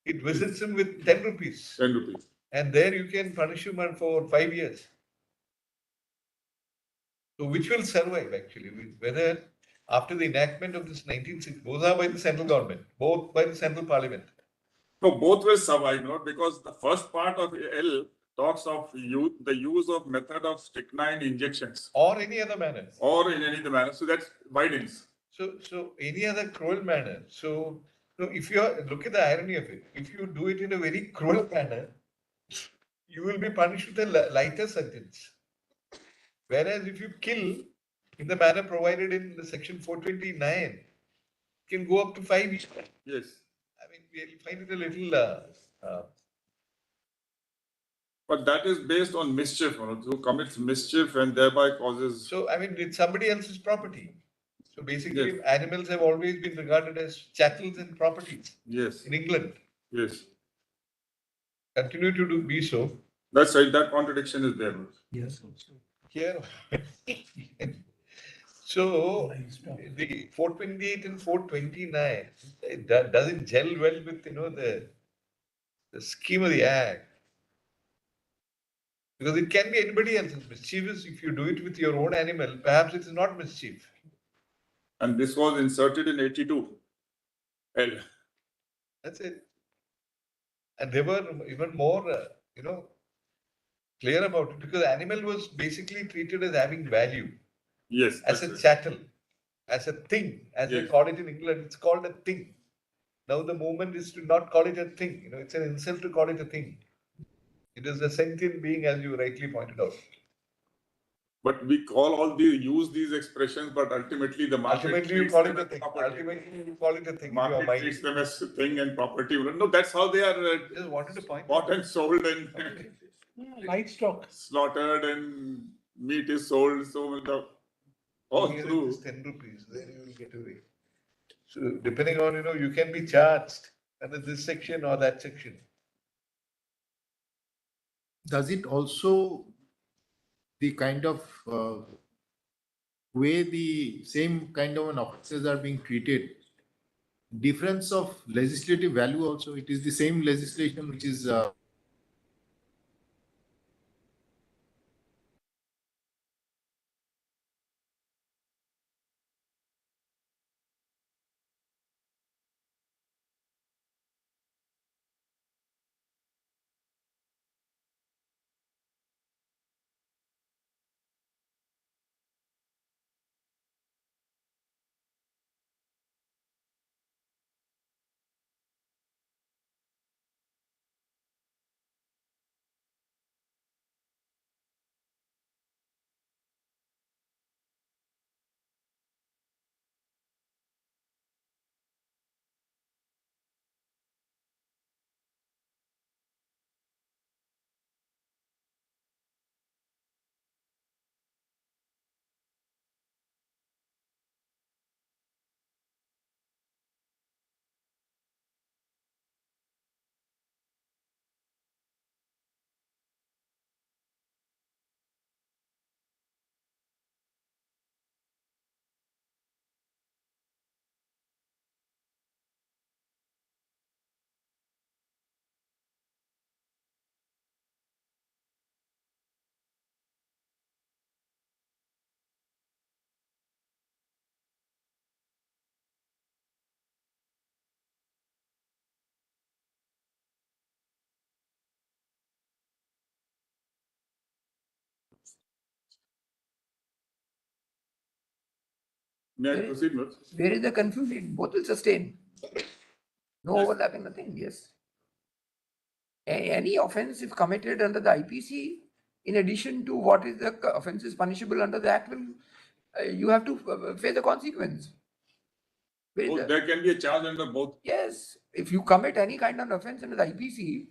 it visits him with 10 rupees. 10 rupees. And there you can punish him for 5 years. So which will survive actually, whether after the enactment of this 1960, both are by the central government, both by the central parliament. No, both will survive, not because the first part of L talks of the use of method of strychnine injections. Or any other manner. Or in any other manner. So that's widens. So any other cruel manner. So if you look at the irony of it, if you do it in a very cruel manner, you will be punished with a lighter sentence. Whereas if you kill in the manner provided in the section 429, it can go up to 5 years. Yes. I mean, we find it a little. But that is based on mischief, who commits mischief and thereby causes. So I mean, it's somebody else's property. So basically, Yes. animals have always been regarded as chattels and properties Yes, in England. yes. Continue to be so. That's right, that contradiction is there. Yes. Here. So the 428 and 429, it doesn't gel well with, the scheme of the act. Because it can be anybody else's mischievous. If you do it with your own animal, perhaps it is not mischief. And this was inserted in 82. L. That's it. And they were even more, clear about it because animal was basically treated as having value, Yes. as a that's it. chattel, as a thing, as they Yes. call it in England. It's called a thing. Now the movement is to not call it a thing. It's an insult to call it a thing. It is a sentient being, as you rightly pointed out. But we use these expressions, but ultimately the market Ultimately, you treats call them it a as thing. property. Ultimately, you call it a thing in your Market mind. treats them as thing and property. No, that's how they are Just wanted to point. bought and sold and Livestock. slaughtered and meat is sold. So all Here it through. is 10 rupees. Then you will get away. So depending on, you can be charged under this section or that section. Does it also the kind of way the same kind of offences are being treated, difference of legislative value also? It is the same legislation which is May I proceed, Lord? Where is the confusion? Both will sustain. No Yes. overlapping, nothing, yes. Any offense if committed under the IPC, in addition to what is the offense is punishable under the Act, will you have to face the consequence. Where is Oh, the- there can be a charge under both. Yes, if you commit any kind of offense under the IPC,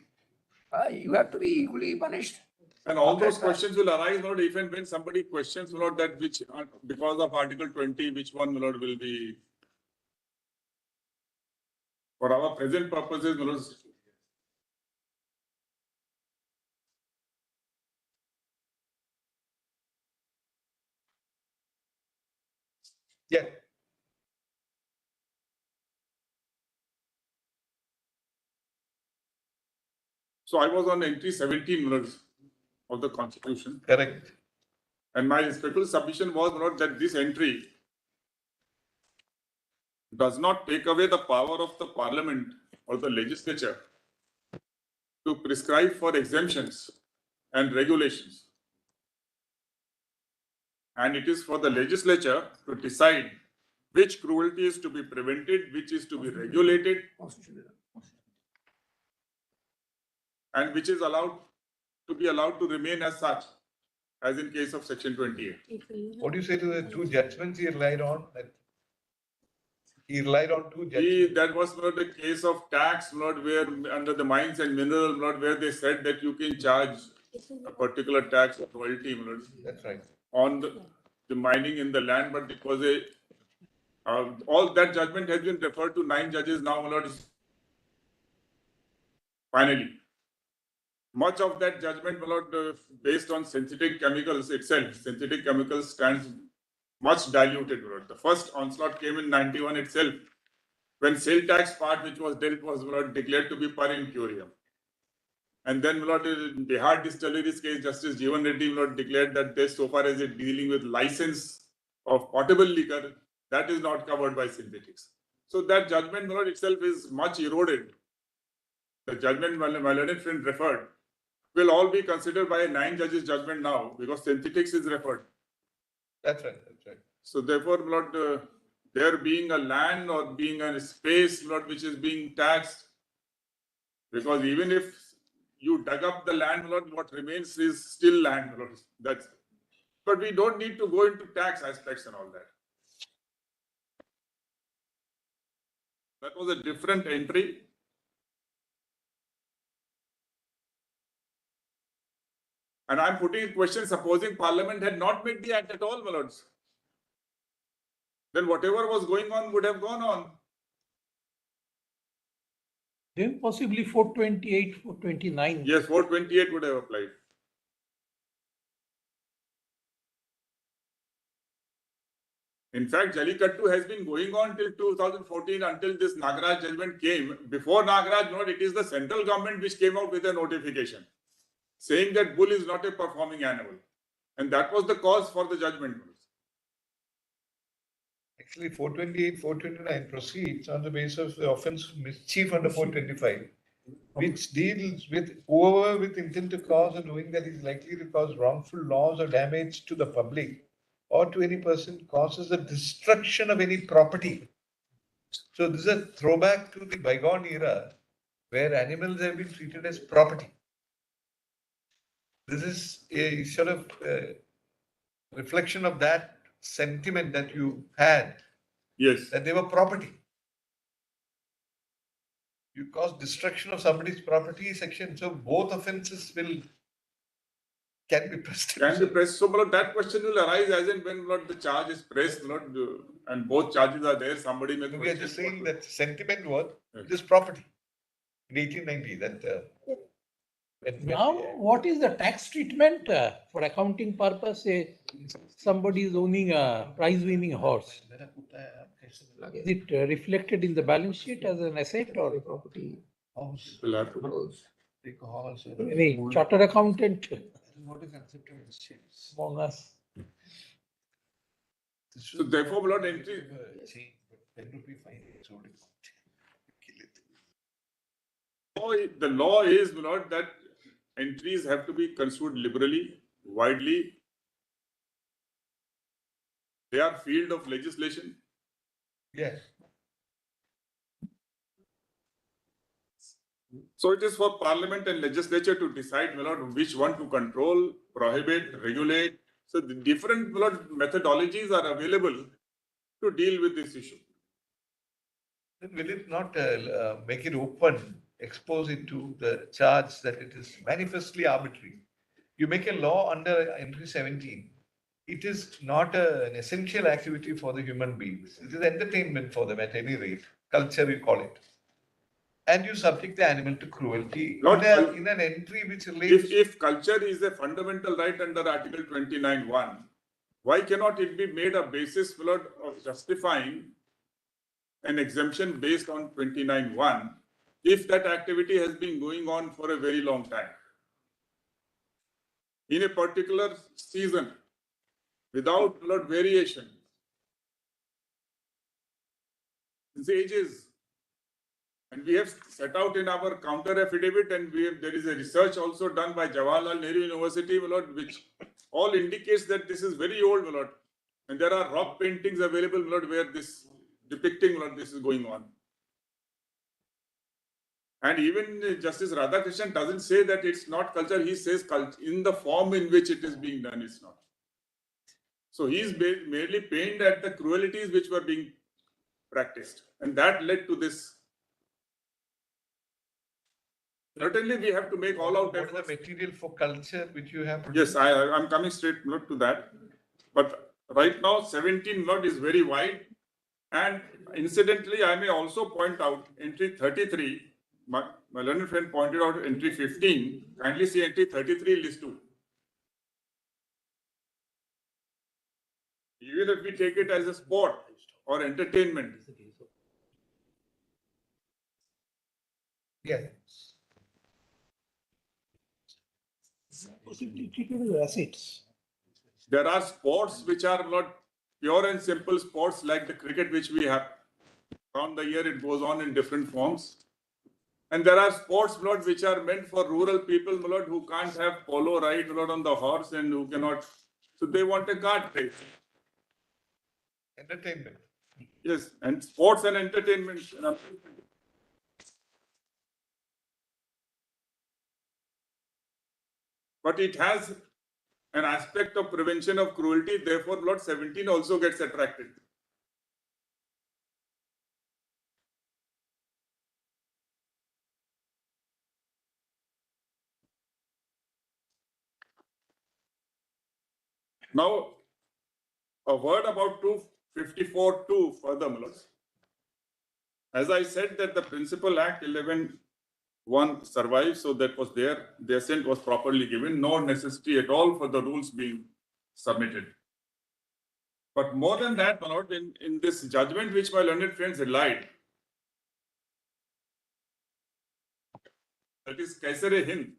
you have to be equally punished. And all Okay, those sir. questions will arise, Lord, if and when somebody questions, Lord, that which, because of Article 20, which one, Lord, will be. For our present purposes, Lord. Yeah. So I was on entry 17, Lord, of the Constitution. Correct. And my respectful submission was, Lord, that this entry does not take away the power of the Parliament or the Legislature to prescribe for exemptions and regulations. And it is for the Legislature to decide which cruelty is to be prevented, which is to be regulated, and which is allowed to remain as such, as in case of Section 28. What do you say to the two judgments he relied on? He relied on two judgments. That was not the case of tax, not where under the mines and mineral, not where they said that you can charge a particular tax or royalty That's right. on the mining in the land, but it was a all that judgment has been referred to 9 judges now, my lord. Finally, much of that judgment, my lord, based on synthetic chemicals itself. Synthetic chemicals stands much diluted, my lord. The first onslaught came in 91 itself, when sale tax part which was dealt was, my lord, declared to be per incurium. And then, my lord, in Bihar distilleries case, Justice Jeevan Reddy, my lord, declared that this, so far as it dealing with license of potable liquor, that is not covered by synthetics. So that judgment, my lord, itself is much eroded. The judgment my learned friend referred will all be considered by a 9 judges judgment now, because synthetics is referred. That's right, that's right. So therefore, my lord, there being a land or being a space, my lord, which is being taxed, because even if you dug up the land, my lord, what remains is still land, my lord. That's, but we don't need to go into tax aspects and all that. That was a different entry. And I'm putting a question, supposing Parliament had not made the act at all, my lords, then whatever was going on would have gone on. Then possibly 428, 429. Yes, 428 would have applied. In fact, Jallikattu has been going on till 2014 until this Nagaraj judgment came. Before Nagaraj, no, it is the central government which came out with a notification saying that bull is not a performing animal. And that was the cause for the judgment. Actually, 428, 429 proceeds on the basis of the offence of mischief under 425, which deals with whoever with intent to cause or doing that is likely to cause wrongful loss or damage to the public or to any person causes the destruction of any property. So this is a throwback to the bygone era where animals have been treated as property. This is a sort of reflection of that sentiment that you had. Yes. That they were property. You cause destruction of somebody's property section. So both offences can be pressed. Can be pressed. So, Lord, that question will arise as and when, Lord, the charge is pressed, Lord, and both charges are there. Somebody may. We are just saying that sentiment was this property in 1890. That. Now, what is the tax treatment for accounting purpose? Say somebody is owning a prize-winning horse. Is it reflected in the balance sheet as an asset or a property? House. Any chartered accountant What is accepted as among us? So therefore, Lord, entry. The law is, Lord, that entries have to be construed liberally, widely. They are field of legislation. Yes. So it is for Parliament and Legislature to decide, my lord, which one to control, prohibit, regulate. So the different, my lord, methodologies are available to deal with this issue. Then will it not make it open, expose it to the charge that it is manifestly arbitrary? You make a law under entry 17. It is not an essential activity for the human beings. It is entertainment for them at any rate. Culture, we call it. And you subject the animal to cruelty in an entry which relates. If culture is a fundamental right under Article 29(1), why cannot it be made a basis, my lord, of justifying an exemption based on 29(1) if that activity has been going on for a very long time? In a particular season, without, my lord, variation. Since ages. And we have set out in our counter affidavit, and there is a research also done by Jawaharlal Nehru University, my lord, which all indicates that this is very old, my lord. And there are rock paintings available, my lord, where this depicting, my lord, this is going on. And even Justice Radhakrishnan doesn't say that it's not culture. He says in the form in which it is being done, it's not. So he's merely pained at the cruelties which were being practiced. And that led to this. Certainly, we have to make all out efforts. What is the material for culture which you have? Yes, I'm coming straight to that. But right now, 17 is very wide. And incidentally, I may also point out entry 33, my learned friend pointed out entry 15, kindly see entry 33 list 2. Even if we take it as a sport or entertainment, Yes. Possibly treated as assets. there are sports which are not pure and simple sports like the cricket which we have. Around the year it goes on in different forms. And there are sports, my lord, which are meant for rural people, my lord, who can't have polo ride, my lord, on the horse and who cannot. So they want a cart race. Entertainment. Yes, and sports and entertainment. But it has an aspect of prevention of cruelty. Therefore, Lord 17 also gets attracted. Now, a word about 254(2) further, my lords. As I said that the Principal Act 11(1) survives, so that was there. The assent was properly given. No necessity at all for the rules being submitted. But more than that, my lord, in this judgment which my learned friends relied, that is Kaisare Hind.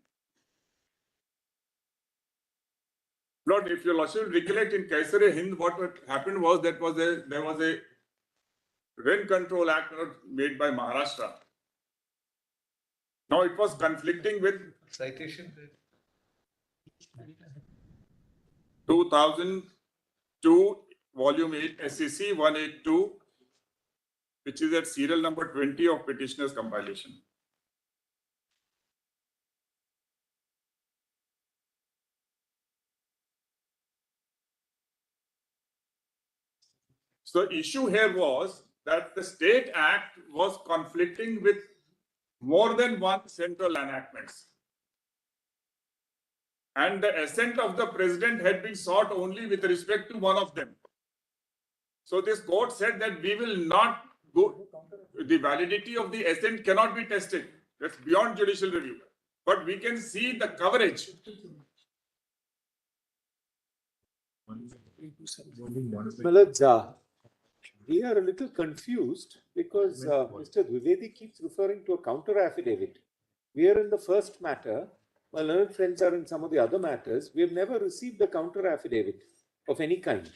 Lord, if your lordship recollect in Kaisare Hind, what happened was there was a Rent Control Act made by Maharashtra. Now it was conflicting with Citation. 2002 volume 8 SEC 182, which is at serial number 20 of petitioners compilation. So the issue here was that the State Act was conflicting with more than one central enactments. And the assent of the president had been sought only with respect to one of them. So this court said that we will not go, the validity of the assent cannot be tested. That's beyond judicial review. But we can see the coverage. Malad, we are a little confused because Mr. Dwivedi keeps referring to a counter affidavit. We are in the first matter, while learned friends are in some of the other matters. We have never received a counter affidavit of any kind.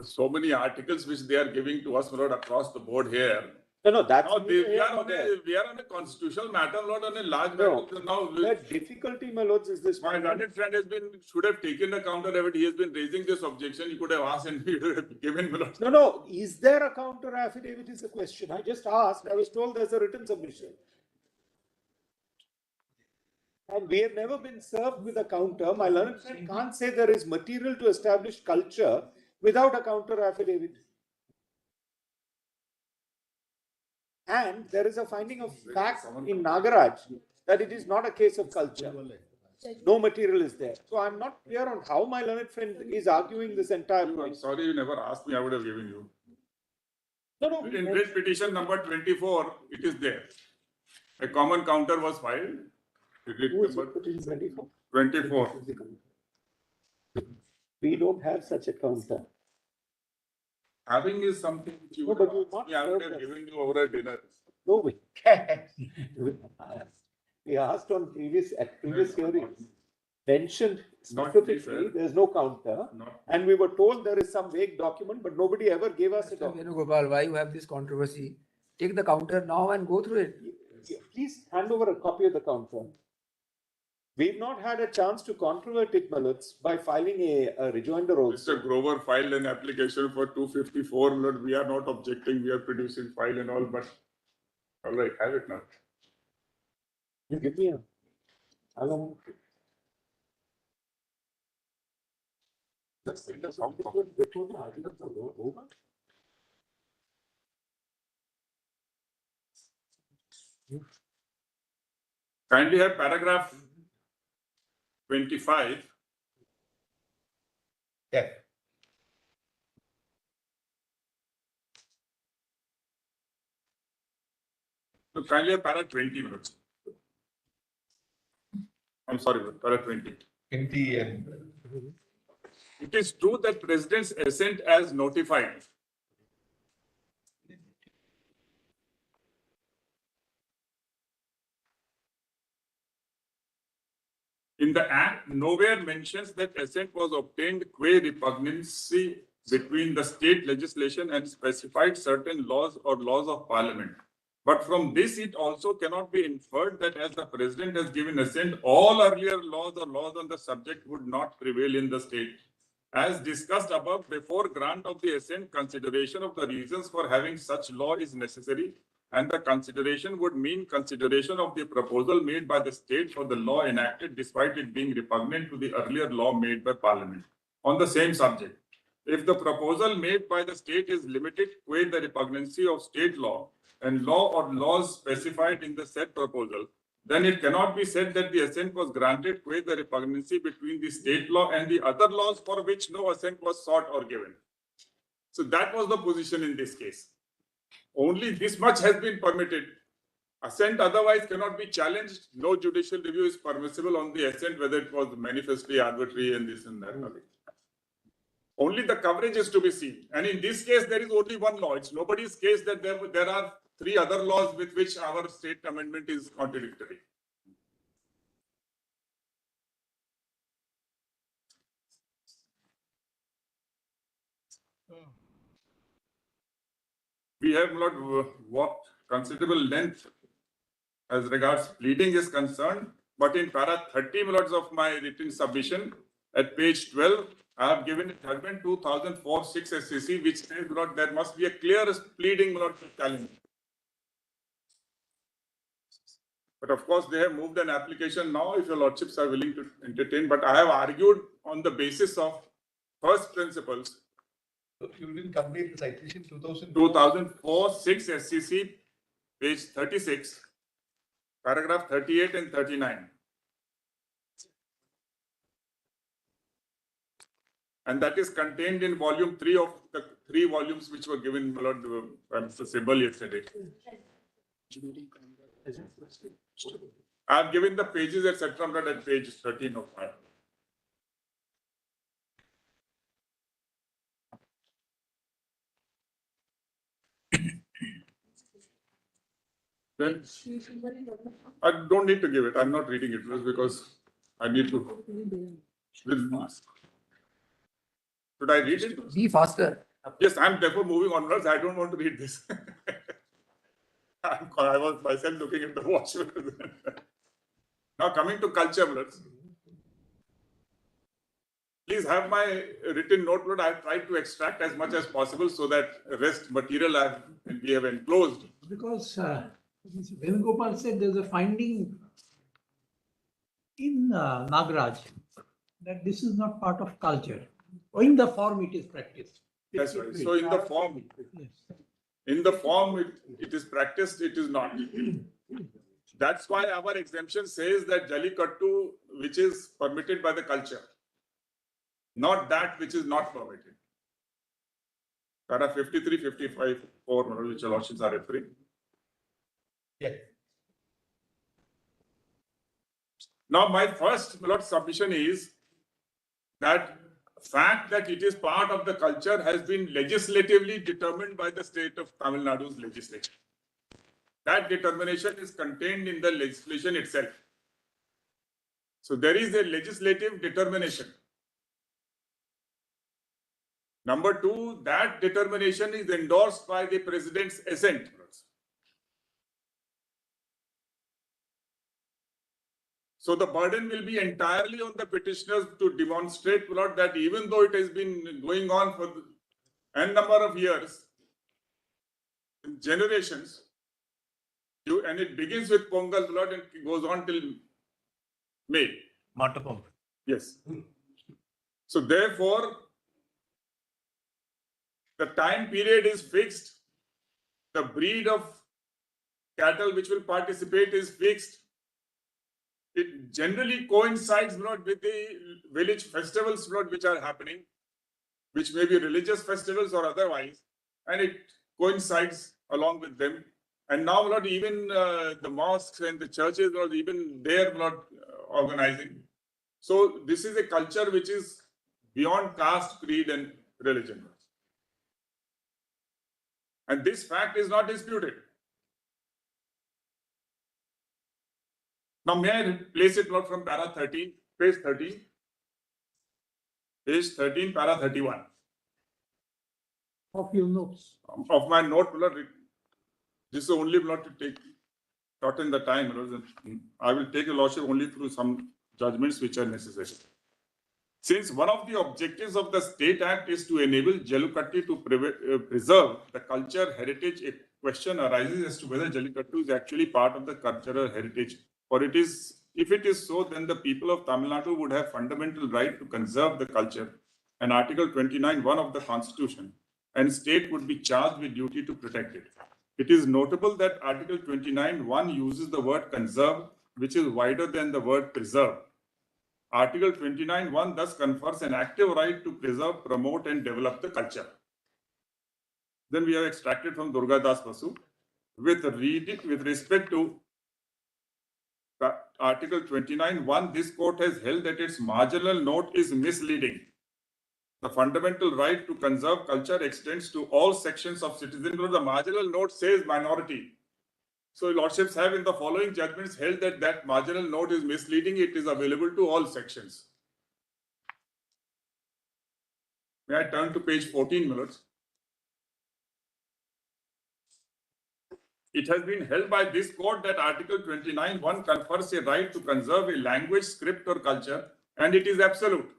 So many articles which they are giving to us, Lord, across the board here. No, that's Now we are on a constitutional matter, not on a large matter. Now the difficulty, my lords, is this. My learned friend should have taken a counter affidavit. He has been raising this objection. He could have asked and he would have given. No. Is there a counter affidavit? Is the question. I just asked. I was told there's a written submission. And we have never been served with a counter. My learned friend can't say there is material to establish culture without a counter affidavit. And there is a finding of fact in Nagaraj that it is not a case of culture. No material is there. So I'm not clear on how my learned friend is arguing this entire point. I'm sorry you never asked me. I would have given you. No. In writ petition number 24, it is there. A common counter was filed. Who is it? 24? 24. We don't have such a counter. Having is something which you No, but you not I would served have us. given you over a dinner. No, we can't. We asked on previous hearings, mentioned specifically, there's no counter. And we were told there is some vague document, but nobody ever gave us a document. Venugopal, why you have this controversy? Take the counter now and go through it. Please hand over a copy of the counter. We've not had a chance to controvert it, Malutz, by filing a rejoinder also. Mr. Grover filed an application for 254. Lord, we are not objecting. We are producing file and all, but all right, have it now. You give me a. Hello. Kindly have paragraph 25. Yeah. So kindly have para 20 minutes. I'm sorry, para 20. 20 and It is true that President's assent as notified in the Act nowhere mentions that assent was obtained qua repugnancy between the state legislation and specified certain laws or laws of parliament. But from this, it also cannot be inferred that as the president has given assent, all earlier laws or laws on the subject would not prevail in the state. As discussed above, before grant of the assent, consideration of the reasons for having such law is necessary, and the consideration would mean consideration of the proposal made by the state for the law enacted despite it being repugnant to the earlier law made by parliament on the same subject. If the proposal made by the state is limited qua the repugnancy of state law and law or laws specified in the said proposal, then it cannot be said that the assent was granted qua the repugnancy between the state law and the other laws for which no assent was sought or given. So that was the position in this case. Only this much has been permitted. Assent otherwise cannot be challenged. No judicial review is permissible on the assent, whether it was manifestly arbitrary and this and that. Only the coverage is to be seen. And in this case, there is only one law. It's nobody's case that there are three other laws with which our state amendment is contradictory. We have not walked considerable length as regards pleading is concerned, but in para 30 minutes of my written submission at page 12, I have given a judgment 2004-6 SCC, which says that there must be a clear pleading challenge. But of course, they have moved an application now, if your lordships are willing to entertain. But I have argued on the basis of first principles. so you didn't complete the citation 2004-6 SCC, page 36, paragraph 38 and 39. And that is contained in volume 3 of the 3 volumes which were given by Mr. Sibal yesterday. I have given the pages, etc. at page 13 of my. Then I don't need to give it. I'm not reading it just because I need to. Should I read it? Be faster. Yes, I'm therefore moving onwards. I don't want to read this. I was myself looking at the watch. Now coming to culture, please have my written note. I have tried to extract as much as possible so that rest material we have enclosed. Because Venugopal said there's a finding in Nagaraj that this is not part of culture. Or in the form it is practiced. That's right. So in the form, it is practiced, it is not. That's why our exemption says that Jallikattu, which is permitted by the culture, not that which is not permitted. Para 53, 55, 4, which your lordships are referring. Yeah. Now, my first submission is that fact that it is part of the culture has been legislatively determined by the State of Tamil Nadu's legislature. That determination is contained in the legislation itself. So there is a legislative determination. Number 2, that determination is endorsed by the President's assent. So the burden will be entirely on the petitioners to demonstrate that even though it has been going on for n number of years, generations, and it begins with Pongal and goes on till May. Matapam. Yes. So therefore, the time period is fixed. The breed of cattle which will participate is fixed. It generally coincides with the village festivals which are happening. which may be religious festivals or otherwise, and it coincides along with them. And now not even the mosques and the churches, not even they're not organizing. So this is a culture which is beyond caste, creed, and religion. And this fact is not disputed. Now, may I place it not from para 13, page 13, page 13, para 31 of your notes. of my note. This is only not to take, not in the time. I will take a lordship only through some judgments which are necessary. Since one of the objectives of the State Act is to enable Jallikattu to preserve the culture heritage, a question arises as to whether Jallikattu is actually part of the cultural heritage. Or it is, if it is so, then the people of Tamil Nadu would have fundamental right to conserve the culture and Article 29(1) of the Constitution, and state would be charged with duty to protect it. It is notable that Article 29(1) uses the word conserve, which is wider than the word preserve. Article 29(1) thus confers an active right to preserve, promote, and develop the culture. Then we have extracted from Durga Das Basu with respect to Article 29(1), this court has held that its marginal note is misleading. The fundamental right to conserve culture extends to all sections of citizenry. The marginal note says minority. So lordships have in the following judgments held that that marginal note is misleading. It is available to all sections. May I turn to page 14, Millards? It has been held by this court that Article 29(1) confers a right to conserve a language, script, or culture, and it is absolute.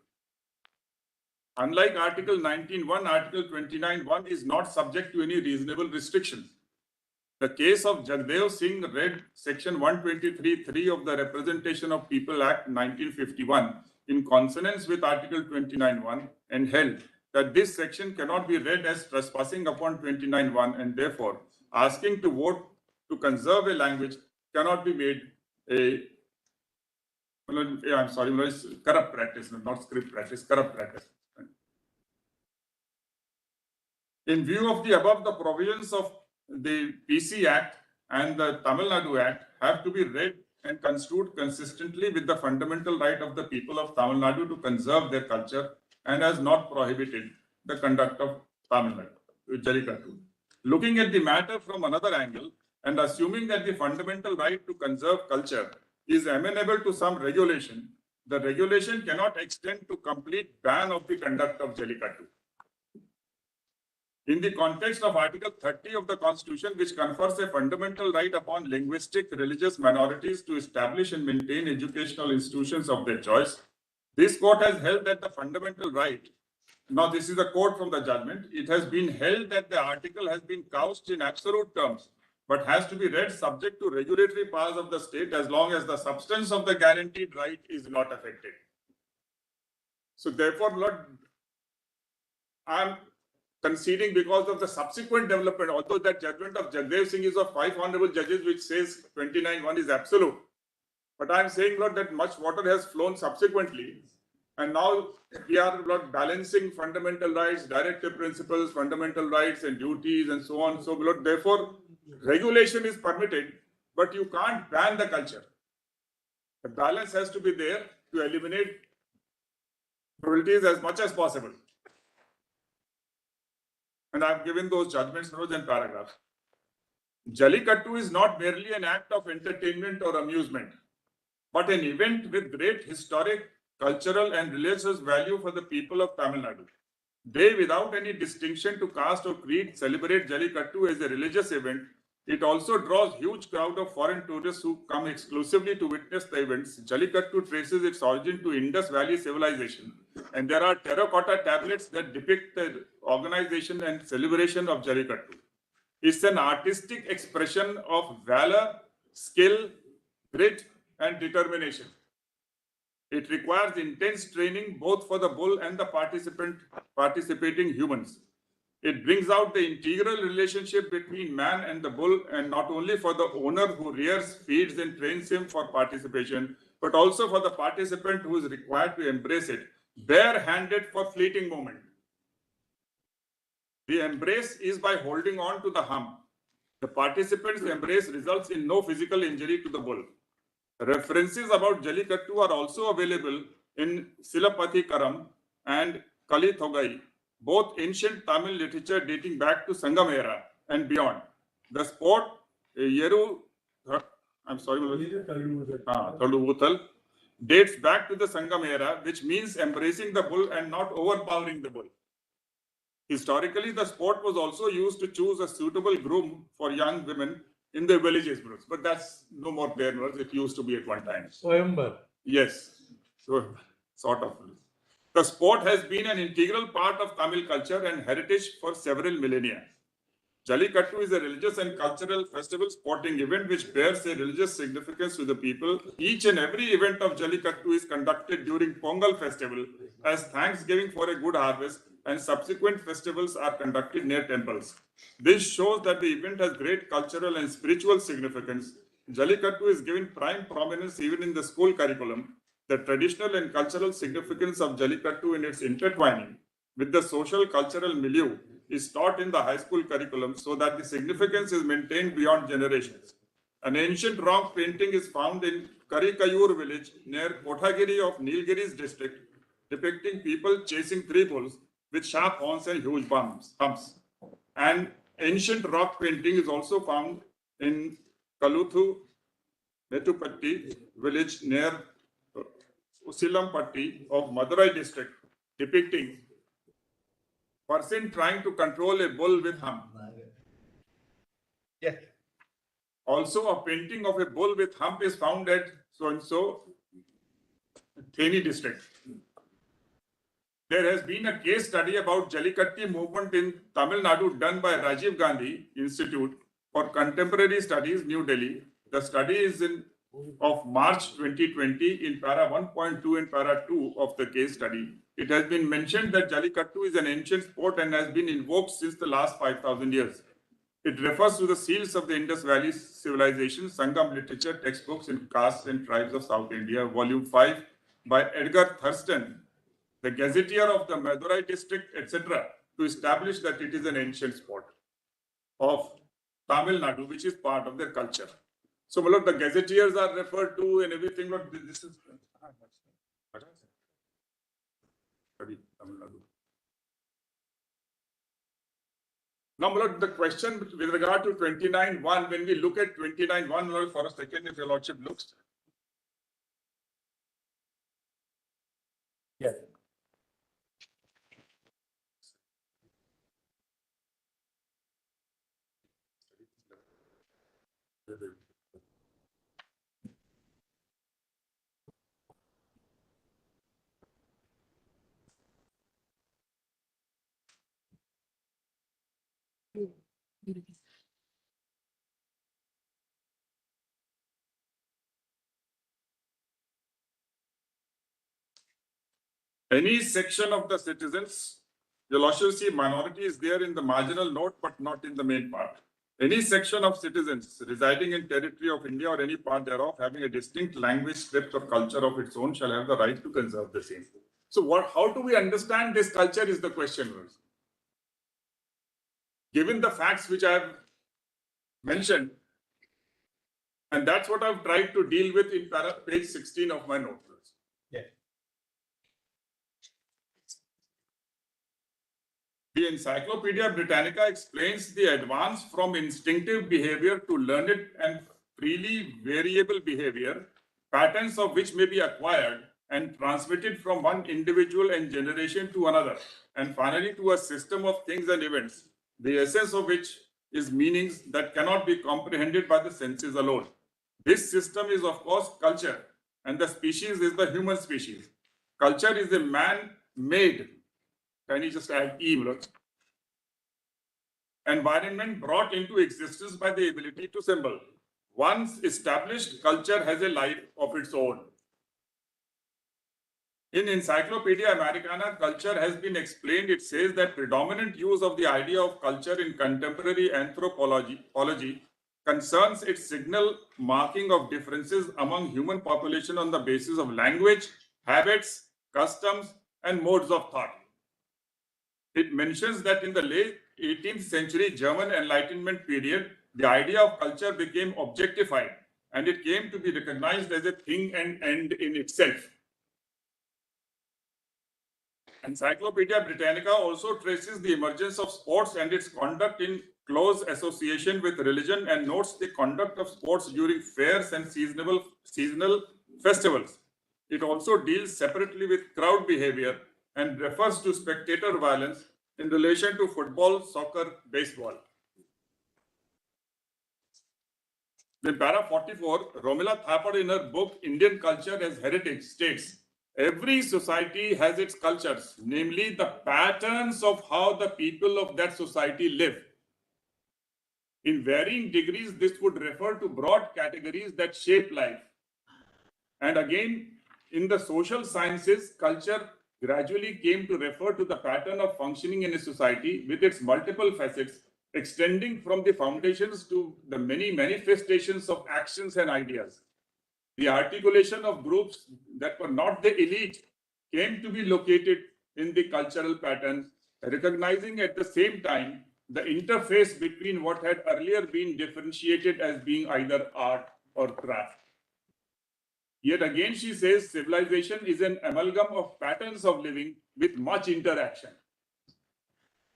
Unlike Article 19(1), Article 29(1) is not subject to any reasonable restrictions. The case of Jagdev Singh read Section 123(3) of the Representation of People Act 1951 in consonance with Article 29(1) and held that this section cannot be read as trespassing upon 29(1), and therefore asking to vote to conserve a language cannot be made a, corrupt practice, not script practice, corrupt practice. In view of the above, the provisions of the PC Act and the Tamil Nadu Act have to be read and construed consistently with the fundamental right of the people of Tamil Nadu to conserve their culture, and has not prohibited the conduct of Tamil Nadu, Jallikattu. Looking at the matter from another angle and assuming that the fundamental right to conserve culture is amenable to some regulation, the regulation cannot extend to complete ban of the conduct of Jallikattu. In the context of Article 30 of the Constitution, which confers a fundamental right upon linguistic religious minorities to establish and maintain educational institutions of their choice, this court has held that the fundamental right, now this is a quote from the judgment, it has been held that the article has been couched in absolute terms, but has to be read subject to regulatory powers of the state as long as the substance of the guaranteed right is not affected. So therefore, Lord, I'm conceding because of the subsequent development, although that judgment of Jagdev Singh is of 5 honorable judges, which says 29(1) is absolute. But I'm saying, Lord, that much water has flown subsequently. And now we are, Lord, balancing fundamental rights, directive principles, fundamental rights and duties and so on. So, Lord, therefore, regulation is permitted, but you can't ban the culture. The balance has to be there to eliminate cruelties as much as possible. And I've given those judgments, notes and paragraphs. Jallikattu is not merely an act of entertainment or amusement, but an event with great historic, cultural and religious value for the people of Tamil Nadu. They, without any distinction to caste or creed, celebrate Jallikattu as a religious event. It also draws huge crowd of foreign tourists who come exclusively to witness the events. Jallikattu traces its origin to Indus Valley civilization, and there are terracotta tablets that depict the organization and celebration of Jallikattu. It's an artistic expression of valor, skill, grit, and determination. It requires intense training both for the bull and the participating humans. It brings out the integral relationship between man and the bull, and not only for the owner who rears, feeds, and trains him for participation, but also for the participant who is required to embrace it, bare-handed for fleeting moment. The embrace is by holding on to the hump. The participants' embrace results in no physical injury to the bull. References about Jallikattu are also available in Silapathikaram and Kalithogai, both ancient Tamil literature dating back to Sangam era and beyond. The sport Thaluvuthal dates back to the Sangam era, which means embracing the bull and not overpowering the bull. Historically, the sport was also used to choose a suitable groom for young women in the villages, but that's no more there. It used to be at one time. Swayamvar. Yes, so sort of. The sport has been an integral part of Tamil culture and heritage for several millennia. Jallikattu is a religious and cultural festival sporting event which bears a religious significance to the people. Each and every event of Jallikattu is conducted during Pongal festival as thanksgiving for a good harvest, and subsequent festivals are conducted near temples. This shows that the event has great cultural and spiritual significance. Jallikattu is given prime prominence even in the school curriculum. The traditional and cultural significance of Jallikattu in its intertwining with the social cultural milieu is taught in the high school curriculum so that the significance is maintained beyond generations. An ancient rock painting is found in Karikayur village near Kothagiri of Nilgiris district, depicting people chasing three bulls with sharp horns and huge humps. An ancient rock painting is also found in Kaluthu Metupatti village near Usilampatti of Madurai district, depicting person trying to control a bull with hump. Yeah. Also, a painting of a bull with hump is found at so-and-so Theni district. There has been a case study about Jallikattu movement in Tamil Nadu done by Rajiv Gandhi Institute for Contemporary Studies, New Delhi. The study is of March 2020 in para 1.2 and para 2 of the case study. It has been mentioned that Jallikattu is an ancient sport and has been invoked since the last 5,000 years. It refers to the seals of the Indus Valley civilization, Sangam literature, textbooks in castes and tribes of South India, volume 5 by Edgar Thurston, the gazetteer of the Madurai district, etc., to establish that it is an ancient sport of Tamil Nadu, which is part of their culture. So, the gazetteers are referred to and everything, but this is now, the question with regard to 29.1, when we look at 29.1, for a second, if your lordship looks. Yes. Any section of the citizens, you'll also see minority is there in the marginal note, but not in the main part. Any section of citizens residing in territory of India or any part thereof having a distinct language, script or culture of its own shall have the right to conserve the same. So how do we understand this culture is the question. Given the facts which I have mentioned, and that's what I've tried to deal with in page 16 of my note. The Encyclopedia Britannica explains the advance from instinctive behavior to learned and freely variable behavior, patterns of which may be acquired and transmitted from one individual and generation to another, and finally to a system of things and events, the essence of which is meanings that cannot be comprehended by the senses alone. This system is, of course, culture, and the species is the human species. Culture is a man-made, can you just add evil, environment brought into existence by the ability to symbol. Once established, culture has a life of its own. In Encyclopedia Americana, culture has been explained. It says that predominant use of the idea of culture in contemporary anthropology concerns its signal marking of differences among human population on the basis of language, habits, customs, and modes of thought. It mentions that in the late 18th century German Enlightenment period, the idea of culture became objectified and it came to be recognized as a thing and end in itself. Encyclopedia Britannica also traces the emergence of sports and its conduct in close association with religion and notes the conduct of sports during fairs and seasonal festivals. It also deals separately with crowd behavior and refers to spectator violence in relation to football, soccer, baseball. In para 44, Romila Thapar in her book Indian Culture as Heritage states, every society has its cultures, namely the patterns of how the people of that society live. In varying degrees, this would refer to broad categories that shape life. And again, in the social sciences, culture gradually came to refer to the pattern of functioning in a society with its multiple facets, extending from the foundations to the many manifestations of actions and ideas. The articulation of groups that were not the elite came to be located in the cultural patterns, recognizing at the same time the interface between what had earlier been differentiated as being either art or craft. Yet again, she says civilization is an amalgam of patterns of living with much interaction.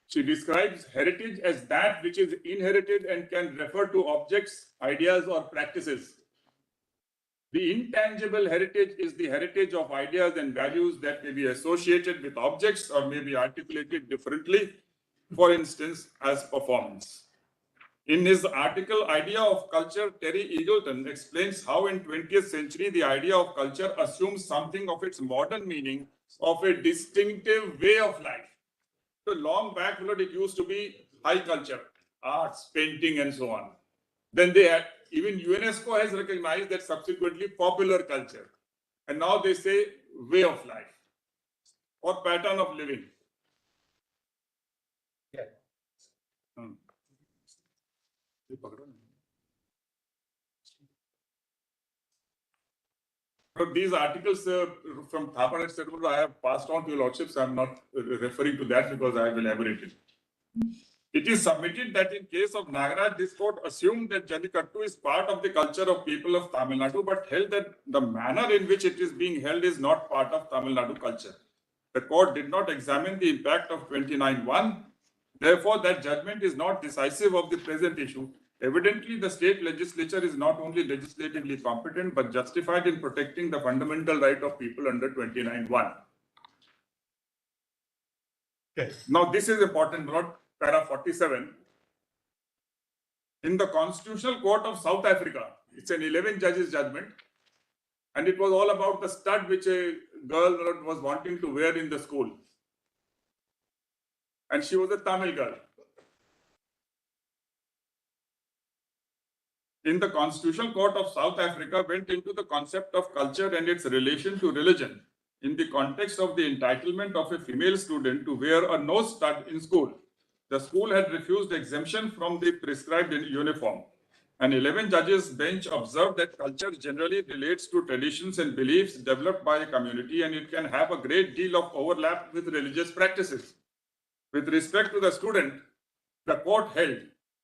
She describes heritage as that which is inherited and can refer to objects, ideas, or practices. The intangible heritage is the heritage of ideas and values that may be associated with objects or may be articulated differently, for instance, as performance. In his article, Idea of Culture, Terry Eagleton explains how in 20th century, the idea of culture assumes something of its modern meaning of a distinctive way of life. So long back, it used to be high culture, arts, painting, and so on. Then they had, even UNESCO has recognized that subsequently popular culture. And now they say way of life or pattern of living. Yeah. So these articles from Thapar, etc., I have passed on to your lordships. I'm not referring to that because I have elaborated. It is submitted that in case of Nagaraj, this court assumed that Jallikattu is part of the culture of people of Tamil Nadu, but held that the manner in which it is being held is not part of Tamil Nadu culture. The court did not examine the impact of 29(1). Therefore, that judgment is not decisive of the present issue. Evidently, the state legislature is not only legislatively competent, but justified in protecting the fundamental right of people under 29(1). Okay. Now, this is important, Lord. Para 47. In the Constitutional Court of South Africa, it's an 11 judges judgment, and it was all about the stud which a girl was wanting to wear in the school. And she was a Tamil girl. In the Constitutional Court of South Africa went into the concept of culture and its relation to religion in the context of the entitlement of a female student to wear a nose stud in school. The school had refused exemption from the prescribed uniform. An 11 judges bench observed that culture generally relates to traditions and beliefs developed by a community, and it can have a great deal of overlap with religious practices. With respect to the student, the court held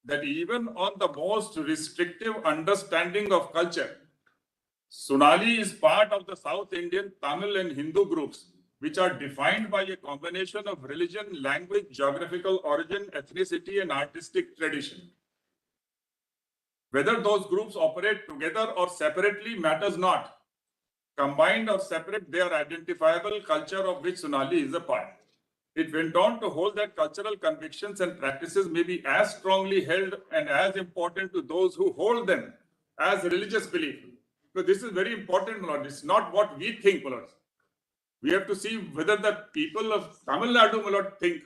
that even on the most restrictive understanding of culture, Sonali is part of the South Indian, Tamil and Hindu groups, which are defined by a combination of religion, language, geographical origin, ethnicity, and artistic tradition. Whether those groups operate together or separately matters not. Combined or separate, they are identifiable culture of which Sonali is a part. It went on to hold that cultural convictions and practices may be as strongly held and as important to those who hold them as religious belief. So this is very important, my lord. It's not what we think, my lord. We have to see whether the people of Tamil Nadu, my lord, think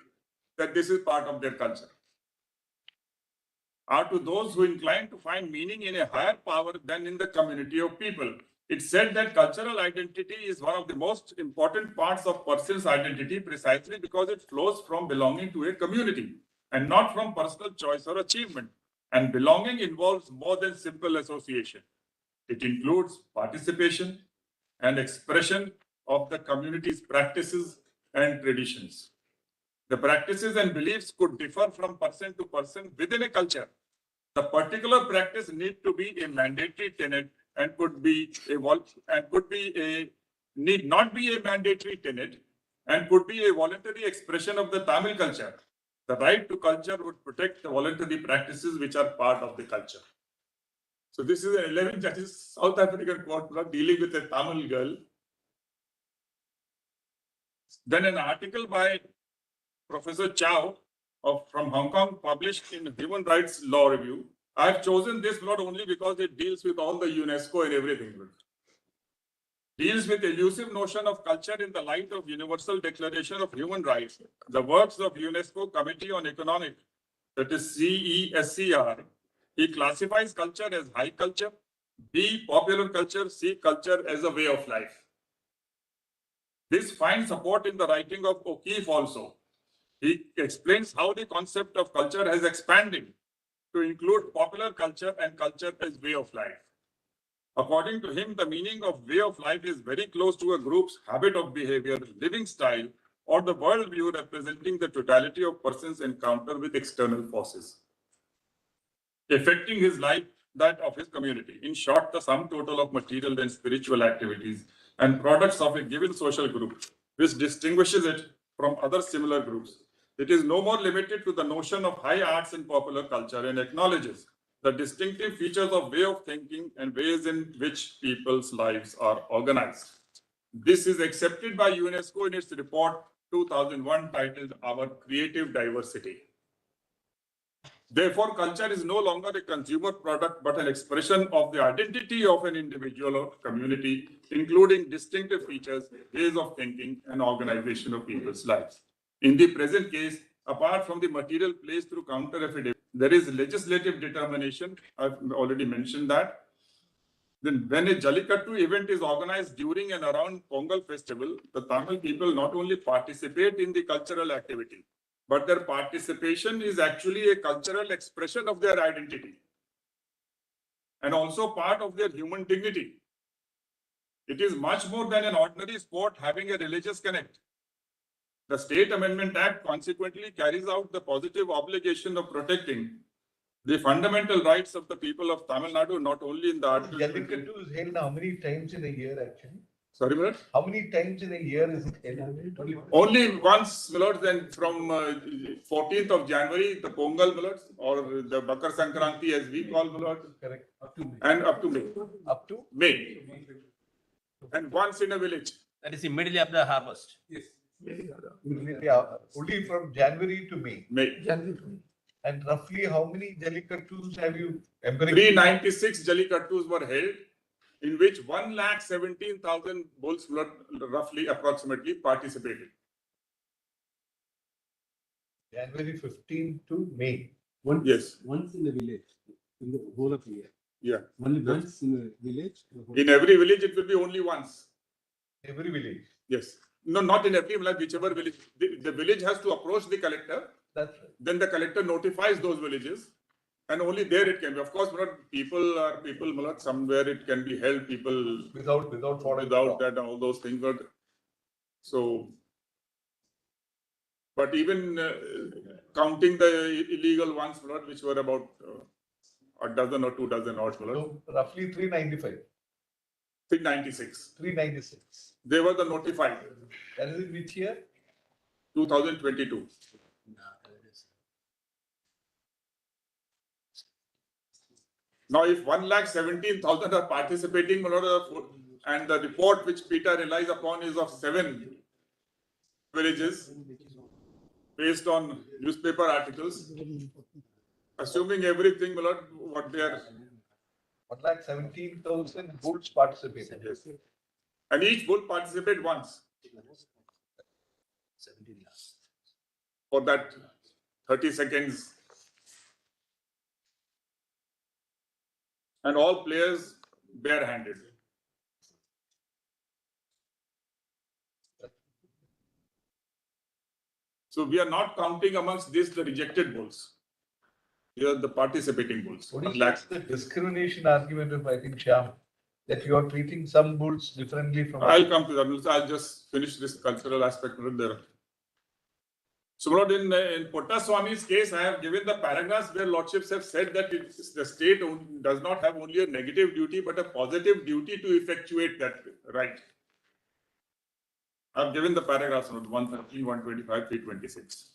that this is part of their culture. Are to those who incline to find meaning in a higher power than in the community of people. It said that cultural identity is one of the most important parts of person's identity precisely because it flows from belonging to a community and not from personal choice or achievement. And belonging involves more than simple association. It includes participation and expression of the community's practices and traditions. The practices and beliefs could differ from person to person within a culture. The particular practice need to be a mandatory tenet and need not be a mandatory tenet and could be a voluntary expression of the Tamil culture. The right to culture would protect the voluntary practices which are part of the culture. So this is an 11 judges South African court dealing with a Tamil girl. Then an article by Professor Chow from Hong Kong published in Human Rights Law Review. I have chosen this not only because it deals with all the UNESCO and everything. Deals with elusive notion of culture in the light of Universal Declaration of Human Rights, the works of UNESCO Committee on Economic, that is CESCR. He classifies culture as high culture, B, popular culture, C, culture as a way of life. This finds support in the writing of O'Keefe also. He explains how the concept of culture has expanded to include popular culture and culture as way of life. According to him, the meaning of way of life is very close to a group's habit of behavior, living style, or the worldview representing the totality of persons' encounter with external forces, affecting his life, that of his community. In short, the sum total of material and spiritual activities and products of a given social group, which distinguishes it from other similar groups. It is no more limited to the notion of high arts and popular culture and acknowledges the distinctive features of way of thinking and ways in which people's lives are organized. This is accepted by UNESCO in its report 2001 titled Our Creative Diversity. Therefore, culture is no longer a consumer product, but an expression of the identity of an individual or community, including distinctive features, ways of thinking, and organization of people's lives. In the present case, apart from the material placed through counter affidavit, there is legislative determination. I've already mentioned that. Then when a Jallikattu event is organized during and around Pongal festival, the Tamil people not only participate in the cultural activity, but their participation is actually a cultural expression of their identity and also part of their human dignity. It is much more than an ordinary sport having a religious connect. The State Amendment Act consequently carries out the positive obligation of protecting the fundamental rights of the people of Tamil Nadu, not only in the Article. Jallikattu is held how many times in a year actually? Sorry, Milord? How many times in a year is it held? Only once, Milord, then from 14th of January, the Pongal, Milord, or the Bakar Sankranti as we call, Milord. Correct. And up to May. Up to? May. And once in a village. That is immediately after the harvest. Yes. Yeah, only from January to May. May. And roughly how many Jallikattus have you? 396 Jallikattus were held, in which 1,17,000 bulls roughly approximately participated. January 15 to May. Yes. Once in a village, in the whole of the year. Yeah. Only once in a village. In every village, it will be only once. Every village. Yes. No, not in every village, whichever village. The village has to approach the collector. That's right. Then the collector notifies those villages, and only there it can be. Of course, people, somewhere it can be held. People Without that, all those things. So, but even counting the illegal ones, which were about a dozen or 2 dozen odd. So roughly 395. 396. 396. They were the notified. That is in which year? 2022. Now, if 1,17,000 are participating, and the report which Peter relies upon is of 7 villages based on newspaper articles, assuming everything, what they are. 1,17,000 bulls participated. Yes. And each bull participated once for that 30 seconds. And all players barehanded. So we are not counting amongst this the rejected bulls. They are the participating bulls. What is the discrimination argument of, I think, Shyam, that you are treating some bulls differently from I'll come to that. I'll just finish this cultural aspect there. So, my lord, in Puttaswamy's case, I have given the paragraphs where lordships have said that the state does not have only a negative duty, but a positive duty to effectuate that right. I have given the paragraphs, 113, 125, 326.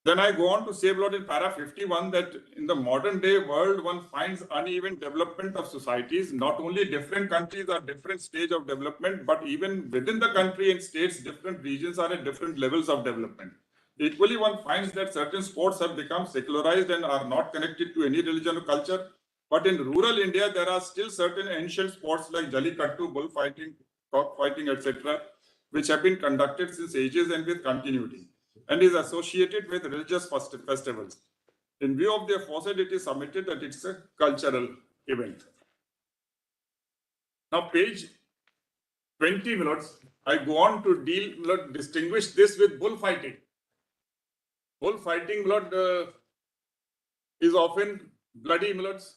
Then I go on to say, Lord, in para 51 that in the modern day world, one finds uneven development of societies. Not only different countries are different stage of development, but even within the country and states, different regions are at different levels of development. Equally, one finds that certain sports have become secularized and are not connected to any religion or culture. But in rural India, there are still certain ancient sports like Jallikattu, bullfighting, cockfighting, etc., which have been conducted since ages and with continuity, and is associated with religious festivals. In view of the aforesaid, it is submitted that it's a cultural event. Now, page 20 minutes, I go on to distinguish this with bullfighting. Bullfighting, is often bloody, milords.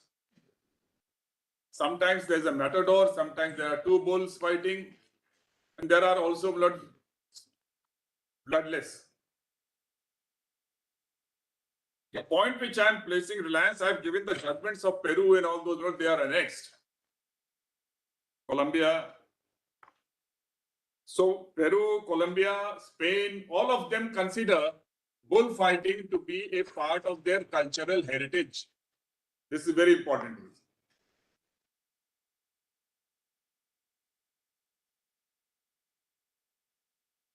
Sometimes there's a matador, sometimes there are two bulls fighting, and there are also bloodless. The point which I am placing reliance, I have given the judgments of Peru and all those, they are annexed. Colombia. So Peru, Colombia, Spain, all of them consider bullfighting to be a part of their cultural heritage. This is very important.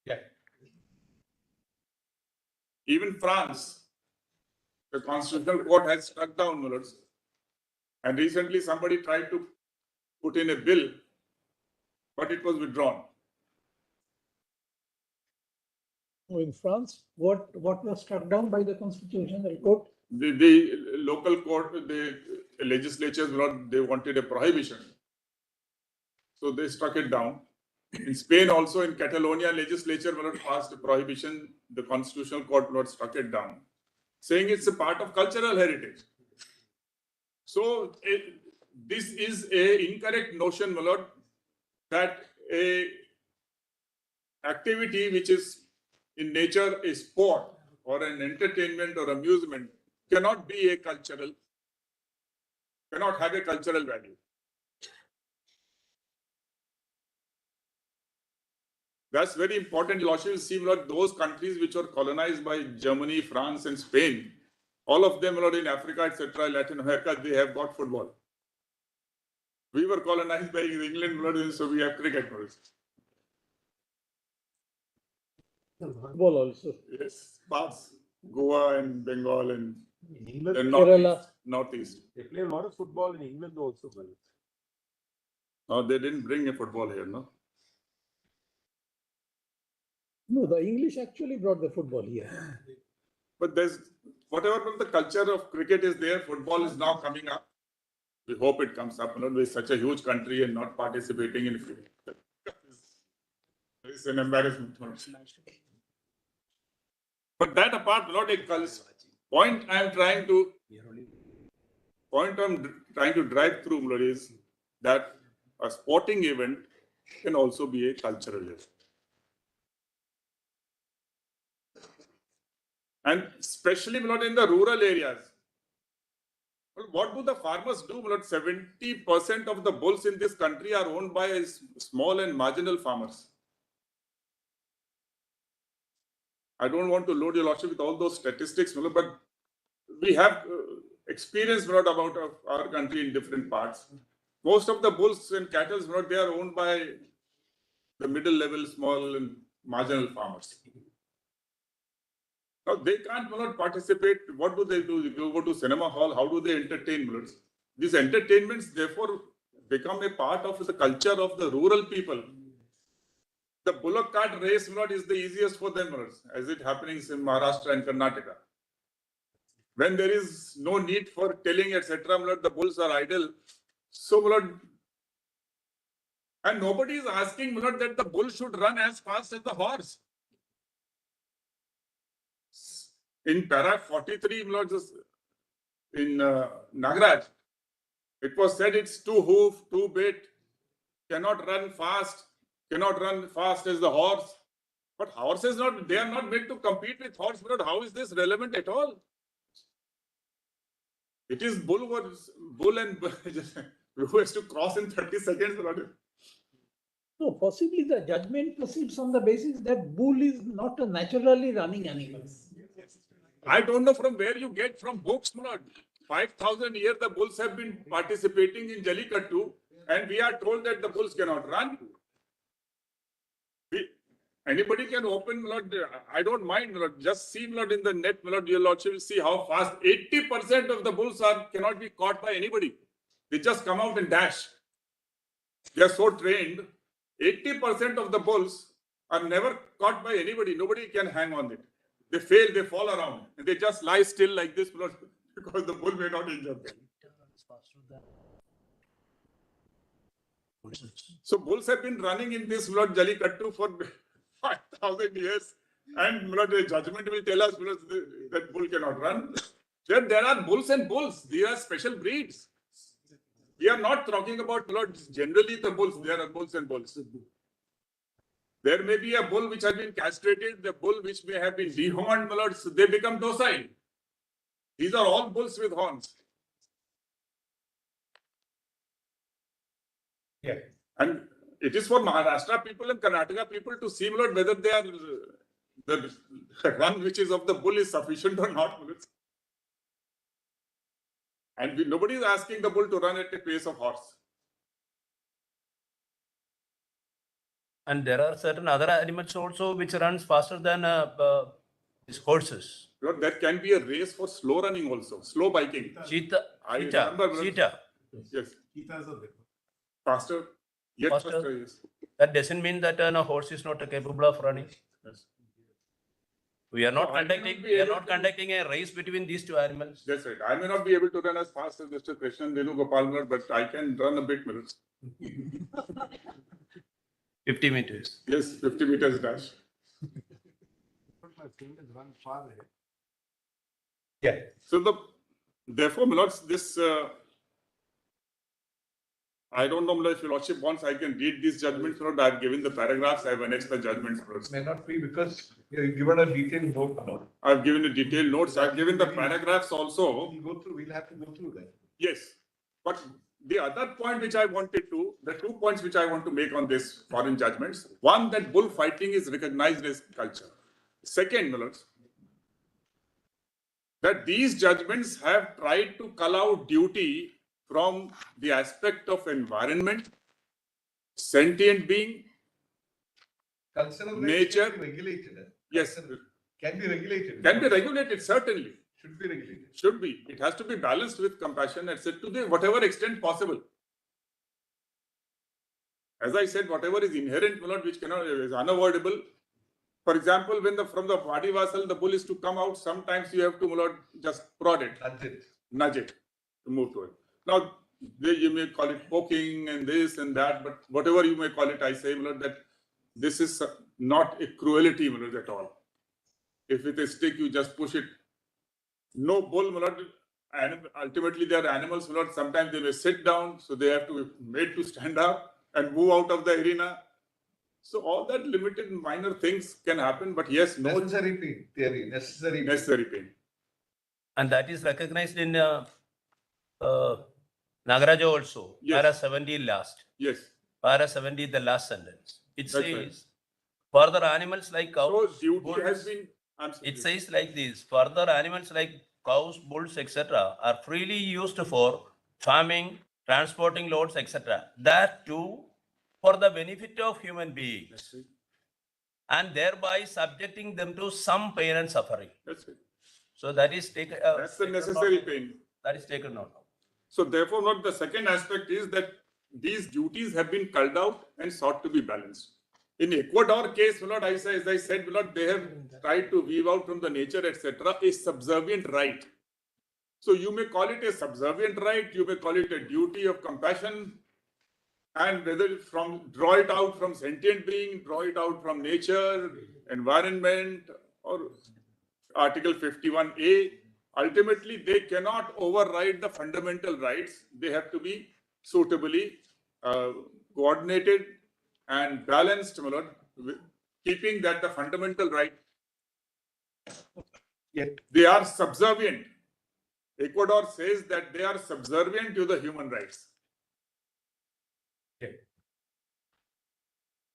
Yeah. Even France, the Constitutional Court has struck down mullets. And recently somebody tried to put in a bill, but it was withdrawn. In France, what was struck down by the Constitutional Court? The local court, the legislatures, they wanted a prohibition. So they struck it down. In Spain also, in Catalonia, legislature passed a prohibition. The Constitutional Court struck it down, saying it's a part of cultural heritage. So this is a incorrect notion, my lord, that a activity which is in nature a sport or an entertainment or amusement cannot be a cultural, cannot have a cultural value. That's very important. You also see those countries which were colonized by Germany, France, and Spain. All of them in Africa, etc., Latin America, they have got football. We were colonized by England, so we have cricket. Football also. Yes, parts, Goa and Bengal and Kerala. Northeast. They play a lot of football in England also. No, they didn't bring a football here, no? No, the English actually brought the football here. But there's, whatever the culture of cricket is there, football is now coming up. We hope it comes up. With such a huge country and not participating in cricket. It's an embarrassment. But that apart, point I'm trying to drive through is that a sporting event can also be a cultural event. And especially in the rural areas. Well, what do the farmers do? 70% of the bulls in this country are owned by small and marginal farmers. I don't want to load your lordship with all those statistics, but we have experience about our country in different parts. Most of the bulls and cattle, they are owned by the middle level, small and marginal farmers. Now, they can't participate. What do? They go to cinema hall. How do they entertain? These entertainments, therefore, become a part of the culture of the rural people. The bullock cart race is the easiest for them, as it happens in Maharashtra and Karnataka. When there is no need for telling, etc., the bulls are idle. So, and nobody is asking that the bull should run as fast as the horse. In para 43, in Nagraj, it was said it's two hoof, two bit, cannot run fast. cannot run fast as the horse. But horses they are not made to compete with horse, but how is this relevant at all? It is bull and who has to cross in 30 seconds. So possibly the judgment proceeds on the basis that bull is not a naturally running animal. I don't know from where you get from books, Lord. 5,000 years the bulls have been participating in Jallikattu, and we are told that the bulls cannot run. Anybody can open, Lord. I don't mind, Lord. Just see, Lord, in the net, Lord, your Lordship will see how fast 80% of the bulls cannot be caught by anybody. They just come out and dash. They are so trained. 80% of the bulls are never caught by anybody. Nobody can hang on it. They fail, they fall around, and they just lie still like this, Lord, because the bull may not injure them. So bulls have been running in this, Lord, Jallikattu for 5,000 years, and Lord, the judgment will tell us, Lord, that bull cannot run. There are bulls and bulls. These are special breeds. We are not talking about, Lord, generally the bulls. There are bulls and bulls. There may be a bull which has been castrated, the bull which may have been dehorned, Lord, so they become docile. These are all bulls with horns. Yeah. And it is for Maharashtra people and Karnataka people to see, Lord, whether they are the run which is of the bull is sufficient or not. And nobody is asking the bull to run at the pace of horse. And there are certain other animals also which runs faster than these horses. Lord, there can be a race for slow running also, slow biking. Cheetah. Yes. Faster. Yet faster, yes. That doesn't mean that a horse is not capable of running. Yes. We are not conducting a race between these two animals. That's right. I may not be able to run as fast as Mr. Krishnan Venugopal, but I can run a bit. 50 meters. Yes, 50 meters dash. Yeah. So therefore, my lords, this I don't know if your lordship wants, I can read these judgments. I have given the paragraphs, I have annexed the judgments. It may not be because you've given a detailed note. I have given a detailed notes. I have given the paragraphs also. We'll have to go through that. Yes, but the other point which I wanted to, the 2 points which I want to make on this foreign judgments. One, that bullfighting is recognized as culture. Second, my lords, that these judgments have tried to cull out duty from the aspect of environment, sentient being, nature. Can be regulated. Yes. Can be regulated. Can be regulated, certainly. Should be regulated. Should be. It has to be balanced with compassion, etc. to the whatever extent possible. As I said, whatever is inherent, which is unavoidable. For example, when from the body vessel, the bull is to come out, sometimes you have to just prod it, nudge it to move to it. Now, you may call it poking and this and that, but whatever you may call it, I say, that this is not a cruelty, at all. If with a stick, you just push it. No bull, ultimately they are animals, sometimes they may sit down, so they have to be made to stand up and move out of the arena. So all that limited minor things can happen, but yes, no necessary pain theory, necessary pain. And that is recognized in Nagaraja also. Yes. Para 70 last. Yes. Para 70 the last sentence. It That's says, right. further animals like cows, So duty bulls, has been. it says like this, further animals like cows, bulls, etc. are freely used for farming, transporting loads, etc. That too for the benefit of human beings and thereby subjecting them to some pain and suffering. That's it. So that is taken. That's the necessary pain. That is taken note of. So therefore, the second aspect is that these duties have been culled out and sought to be balanced. In Ecuador case, as I said, they have tried to weave out from the nature, etc., a subservient right. So you may call it a subservient right, you may call it a duty of compassion, and whether draw it out from sentient being, draw it out from nature, environment, or Article 51A, ultimately they cannot override the fundamental rights. They have to be suitably coordinated and balanced, my lord, keeping that the fundamental right, Yet, they are subservient. Ecuador says that they are subservient to the human rights. okay.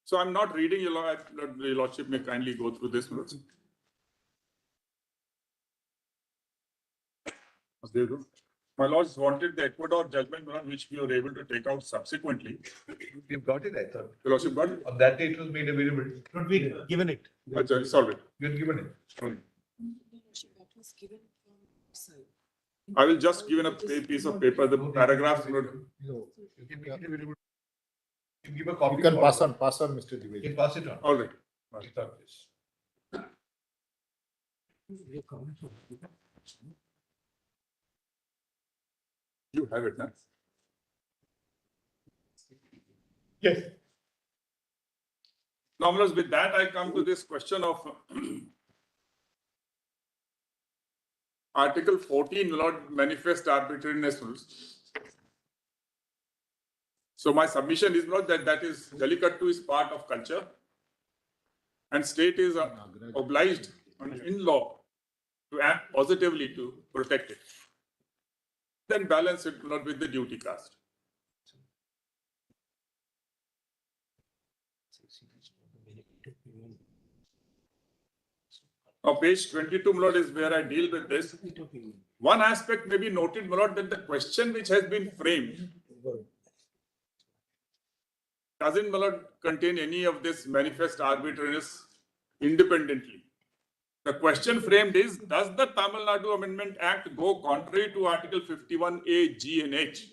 So I'm not reading your law. Your lordship may kindly go through this. My lord. There you go. My lords wanted the Ecuador judgment, my lord, which we were able to take out subsequently. You've got it, I thought. Your lordship got it? On that day it was made available. Not we given it. Achha, it's all right. You've given it. Sorry. I will just give in a piece of paper, the paragraphs. My lord. No. You can make it available. You give a copy. You can for- pass on, Mr. You Dwivedi. can pass it on. All right. Without this. You have it, huh? Yes. Now, my lords, with that, I come to this question of Article 14, my lord, manifest arbitrariness rules. So my submission is not that Jallikattu is part of culture and state is obliged in law to act positively to protect it. Then balance it not with the duty cast. Now, page 22, my lord, is where I deal with this. One aspect may be noted, my lord, that the question which has been framed doesn't, my lord, contain any of this manifest arbitrariness independently. The question framed is, does the Tamil Nadu Amendment Act go contrary to Article 51A, G and H?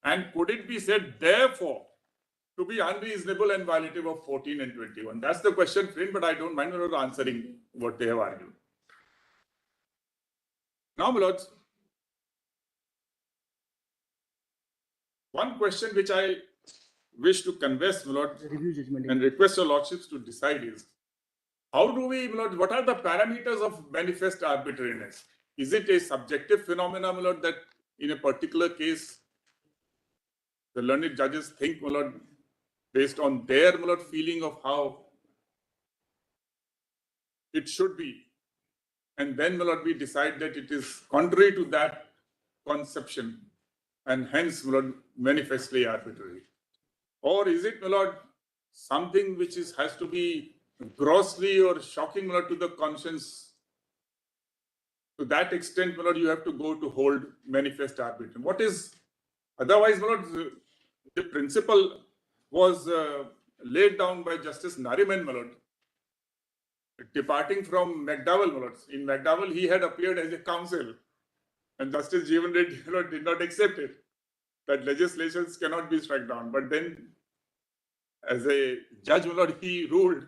And could it be said, therefore, to be unreasonable and violative of 14 and 21? That's the question framed, but I don't mind, my lord, answering what they have argued. Now, my lords, one question which I wish to convey, my lord, and request your lordships to decide is, how do we, my lord, what are the parameters of manifest arbitrariness? Is it a subjective phenomenon, my lord, that in a particular case, the learned judges think, my lord, based on their, my lord, feeling of how it should be, and then, my lord, we decide that it is contrary to that conception, and hence, my lord, manifestly arbitrary? Or is it, my lord, something which has to be grossly or shocking, my lord, to the conscience? To that extent, my lord, you have to go to hold manifest arbitration. What is otherwise, my lord, the principle was laid down by Justice Nariman, my lord, departing from McDowell, my lord. In McDowell, he had appeared as a counsel, and Justice Jeevan Reddy, my lord, did not accept it, that legislations cannot be struck down. But then, as a judge, my lord, he ruled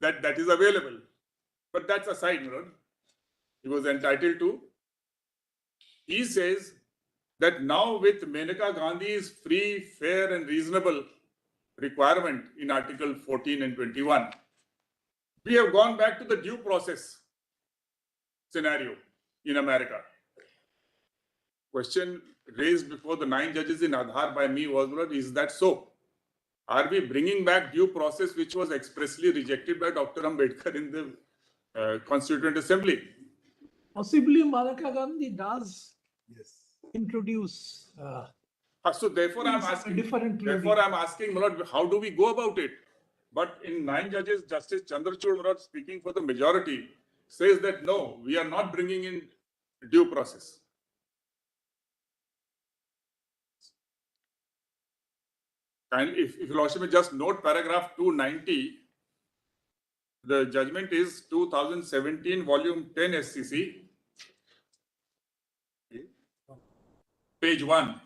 that that is available. But that's aside, my lord. He was entitled to. He says that now with Maneka Gandhi's free, fair and reasonable requirement in Article 14 and 21, we have gone back to the due process scenario in America. Question raised before the 9 judges in Aadhaar by me was, Lord, is that so? Are we bringing back due process which was expressly rejected by Dr. Ambedkar in the Constituent Assembly? Possibly Maneka Gandhi does introduce So therefore I'm asking, my lord, how do we go about it? But in 9 judges, Justice Chandrachud, my lord, speaking for the majority, says that no, we are not bringing in due process. And if your lordship may just note paragraph 290, the judgment is 2017, volume 10 SCC, page 1.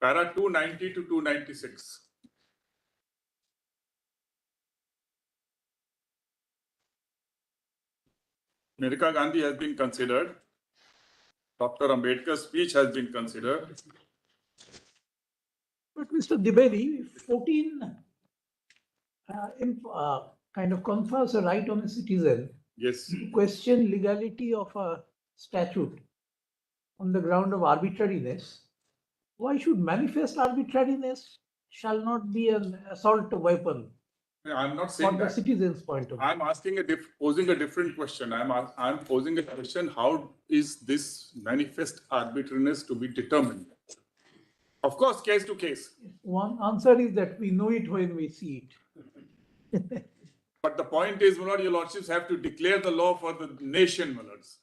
Para 290 to 296. Maneka Gandhi has been considered. Dr. Ambedkar's speech has been considered. But Mr. Dwivedi, 14 kind of confers a right on a citizen Yes. to question legality of a statute on the ground of arbitrariness. Why should manifest arbitrariness shall not be an assault weapon I'm not from saying the that. citizen's point of view? I'm asking posing a different question. I'm posing a question: how is this manifest arbitrariness to be determined? Of course, case to case. One answer is that we know it when we see it. But the point is, my lord, your lordships have to declare the law for the nation, my lords.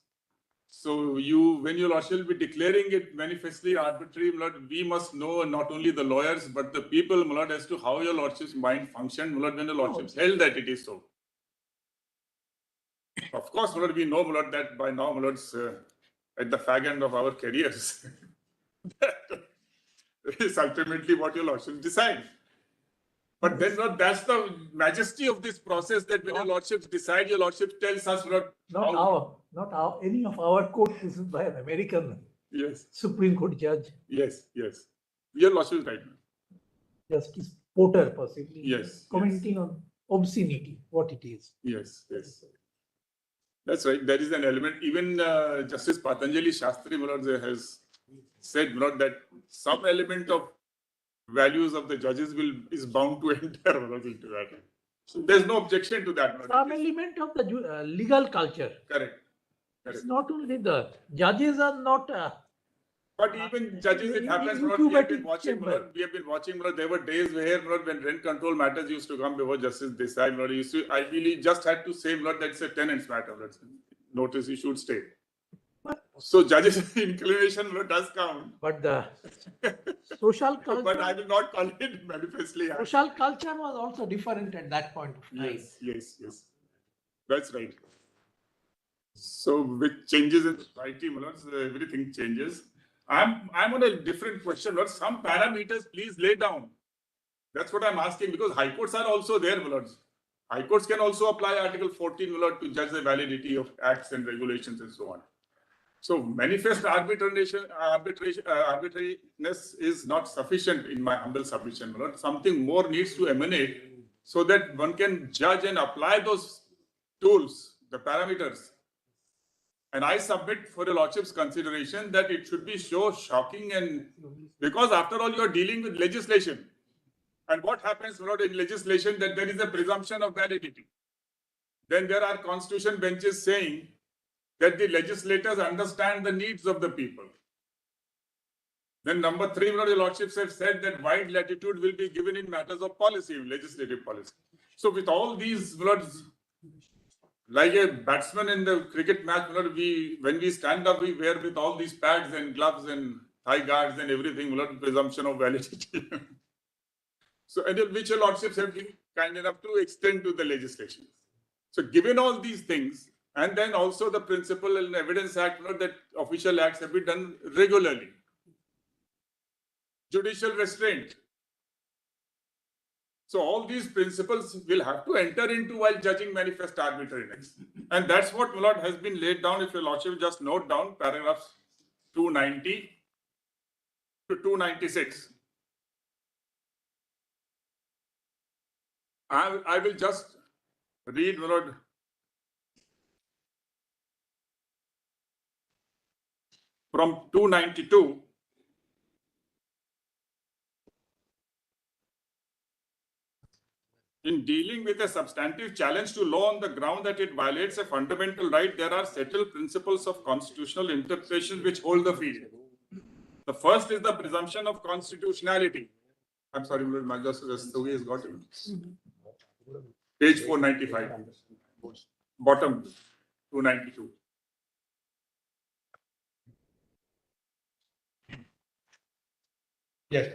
So when your lordship will be declaring it manifestly arbitrary, my lord, we must know not only the lawyers, but the people, my lord, as to how your lordship's mind functioned, my lord, when the lordships held that it is so. Of course, my lord, we know, my lord, that by now, my lords, at the fag end of our careers, that is ultimately what your lordships decide. But then, Lord, that's the majesty of this process, that when your lordships decide, your lordship tells us, Lord, Not any of our court. This is by an American yes, Supreme Court judge, yes. Your lordship is right. Justice Porter, possibly. Yes, Commenting on obscenity, what it is. Yes. That's right. There is an element. Even Justice Patanjali Shastri, my lord, has said, my lord, that some element of values of the judges is bound to enter, my lord, into that. So there's no objection to that, my lord. Some element of the legal culture. Correct. It's not only the judges are not. But even judges, it happens, my lord, we have been watching, my lord, there were days where, my lord, when rent control matters used to come before Justice Desai, my lord, ideally just had to say, my lord, that's a tenant's matter, that's notice you should stay. So judges' inclination, my lord, does count. But the social culture. But I will not call it manifestly. Social culture was also different at that point of time. Yes. That's right. So with changes in society, my lords, everything changes. I'm on a different question, Lord. Some parameters, please lay down. That's what I'm asking, because high courts are also there, my lords. High courts can also apply Article 14, my lord, to judge the validity of acts and regulations and so on. So manifest arbitrariness is not sufficient in my humble submission, my lord. Something more needs to emanate so that one can judge and apply those tools, the parameters. And I submit for your lordship's consideration that it should be so shocking, and because after all, you're dealing with legislation. And what happens, my lord, in legislation, that there is a presumption of validity. Then there are constitution benches saying that the legislators understand the needs of the people. Then number 3, my lord, your lordships have said that wide latitude will be given in matters of policy, legislative policy. So with all these, my lords, like a batsman in the cricket match, my lord, when we stand up, we wear with all these pads and gloves and thigh guards and everything, my lord, presumption of validity. So, and which your lordships have been kind enough to extend to the legislation. So given all these things, and then also the Principle and Evidence Act, that official acts have been done regularly. Judicial restraint. So all these principles will have to enter into while judging manifest arbitrariness. And that's what, my lord, has been laid down. If your lordship just note down paragraphs 290 to 296. I will just read, my lord, from 292. In dealing with a substantive challenge to law on the ground that it violates a fundamental right, there are settled principles of constitutional interpretation which hold the field. The first is the presumption of constitutionality. I'm sorry, my Justice Rastogi has got it. Page 495, bottom 292. Yes.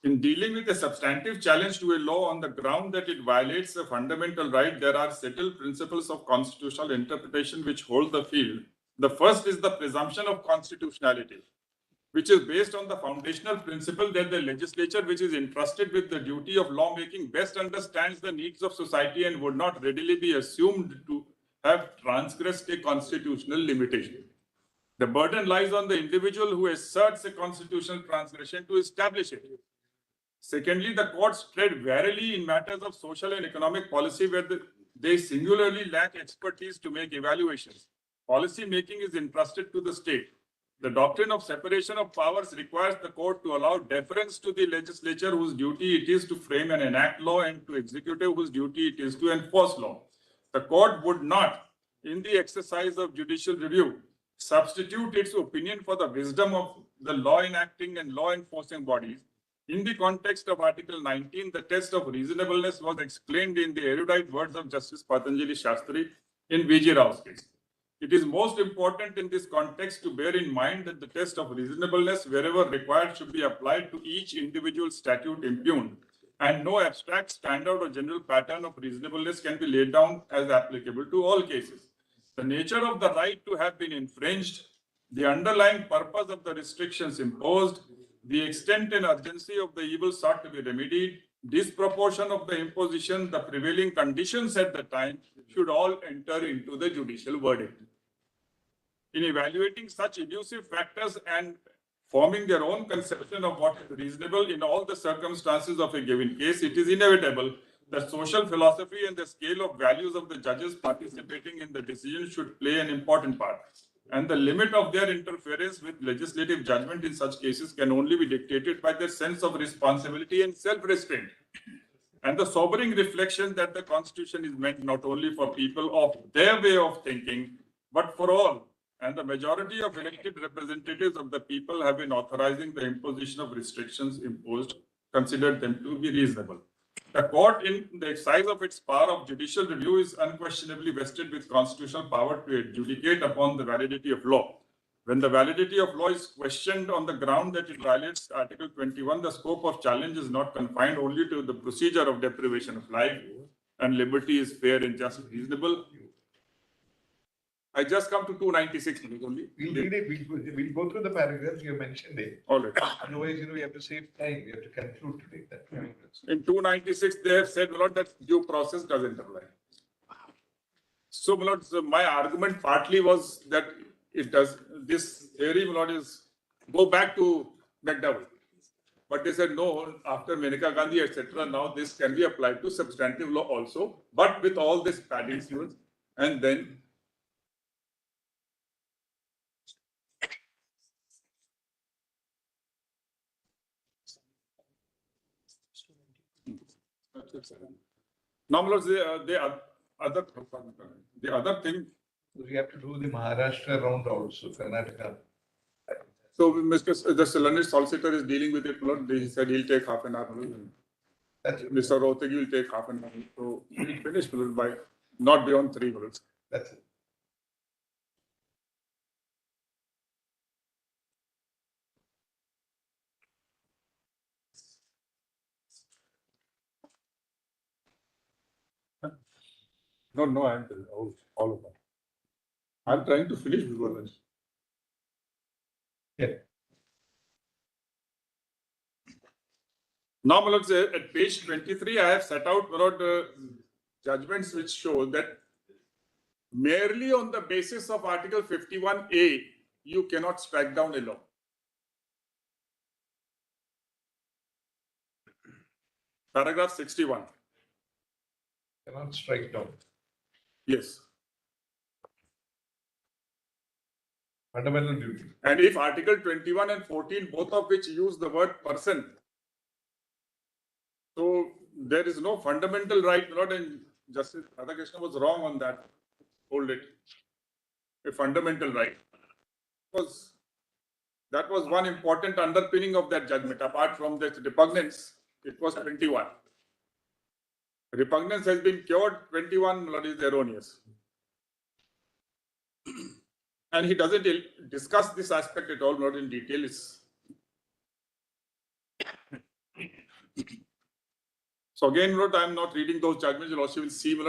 In dealing with a substantive challenge to a law on the ground that it violates a fundamental right, there are settled principles of constitutional interpretation which hold the field. The first is the presumption of constitutionality, which is based on the foundational principle that the legislature, which is entrusted with the duty of lawmaking, best understands the needs of society and would not readily be assumed to have transgressed a constitutional limitation. The burden lies on the individual who asserts a constitutional transgression to establish it. Secondly, the courts tread warily in matters of social and economic policy where they singularly lack expertise to make evaluations. Policy making is entrusted to the state. The doctrine of separation of powers requires the court to allow deference to the legislature whose duty it is to frame and enact law and to executive whose duty it is to enforce law. The court would not, in the exercise of judicial review, substitute its opinion for the wisdom of the law enacting and law enforcing bodies. In the context of Article 19, the test of reasonableness was explained in the erudite words of Justice Patanjali Shastri in V.G. Rao's case. It is most important in this context to bear in mind that the test of reasonableness, wherever required, should be applied to each individual statute impugned, and no abstract standard or general pattern of reasonableness can be laid down as applicable to all cases. The nature of the right to have been infringed, the underlying purpose of the restrictions imposed, the extent and urgency of the evil sought to be remedied, disproportion of the imposition, the prevailing conditions at the time should all enter into the judicial verdict. In evaluating such elusive factors and forming their own conception of what is reasonable in all the circumstances of a given case, it is inevitable that social philosophy and the scale of values of the judges participating in the decision should play an important part. And the limit of their interference with legislative judgment in such cases can only be dictated by their sense of responsibility and self-restraint. And the sobering reflection that the Constitution is meant not only for people of their way of thinking, but for all. And the majority of elected representatives of the people have been authorizing the imposition of restrictions imposed, considered them to be reasonable. The court, in the exercise of its power of judicial review, is unquestionably vested with constitutional power to adjudicate upon the validity of law. When the validity of law is questioned on the ground that it violates Article 21, the scope of challenge is not confined only to the procedure of deprivation of life, and liberty is fair and just reasonable. I just come to 296 only. We'll read it. We'll go through the paragraphs you mentioned it. All right. Otherwise, we have to save time. We have to conclude today. In 296, they have said, Lord, that due process doesn't apply. So, Lord, my argument partly was that it does. This theory, Lord, is go back to McDowell. But they said, no, after Maneka Gandhi, etc., now this can be applied to substantive law also, but with all this padding rules. And then now, the other thing. We have to do the Maharashtra round also, Karnataka. So, the learned solicitor is dealing with it. He said he'll take half an hour. Mr. Rohtagi will take half an hour. So, we'll finish by not beyond 3 minutes. That's it. No, I'm all of that. I'm trying to finish before lunch. Yeah. Now, at page 23, I have set out judgments which show that merely on the basis of Article 51A, you cannot strike down a law. Paragraph 61. Cannot strike down. Yes. Fundamental duty. And if Article 21 and 14, both of which use the word person, so there is no fundamental right, and Justice Radhakrishna was wrong on that. Hold it. A fundamental right. That was one important underpinning of that judgment. Apart from that repugnance, it was 21. Repugnance has been cured, 21 is erroneous. And he doesn't discuss this aspect at all, not in detail. So again, I'm not reading those judgments, you also will see.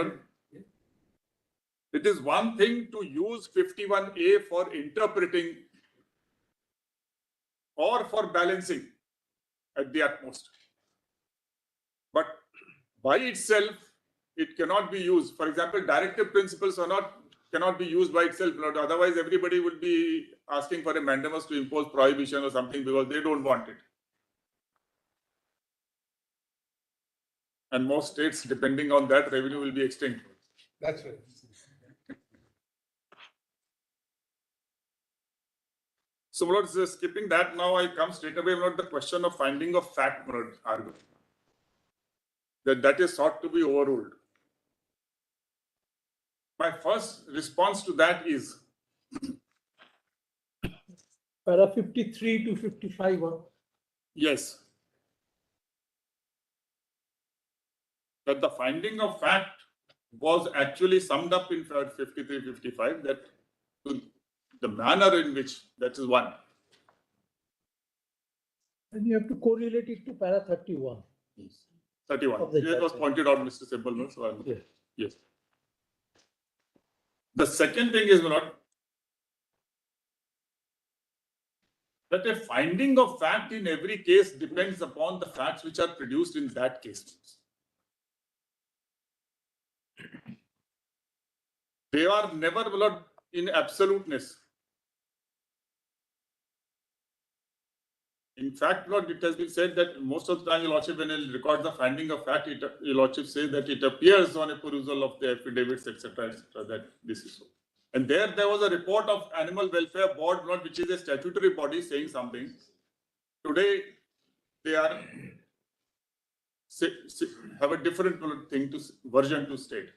It is one thing to use 51A for interpreting or for balancing at the utmost. But by itself, it cannot be used. For example, directive principles cannot be used by itself. Otherwise, everybody would be asking for a mandamus to impose prohibition or something because they don't want it. And most states, depending on that, revenue will be extinct. That's right. So, my lord, skipping that, now I come straight away, my lord, the question of finding of fact, my lord, argument. That is sought to be overruled. My first response to that is, Para 53 to 55. yes, that the finding of fact was actually summed up in 53-55, that the manner in which, that is one. And you have to correlate it to para 31. 31. Of the It was judgment. pointed out, Mr. Sibal, no? So I'm- Yes. yes. The second thing is, my lord, that a finding of fact in every case depends upon the facts which are produced in that case. They are never, my lord, in absoluteness. In fact, Lord, it has been said that most of the time, Your Lordship, when it records the finding of fact, Your Lordship says that it appears on a perusal of the affidavits, etc., that this is so. And there was a report of Animal Welfare Board, Lord, which is a statutory body saying something. Today, they are have a different thing version to state.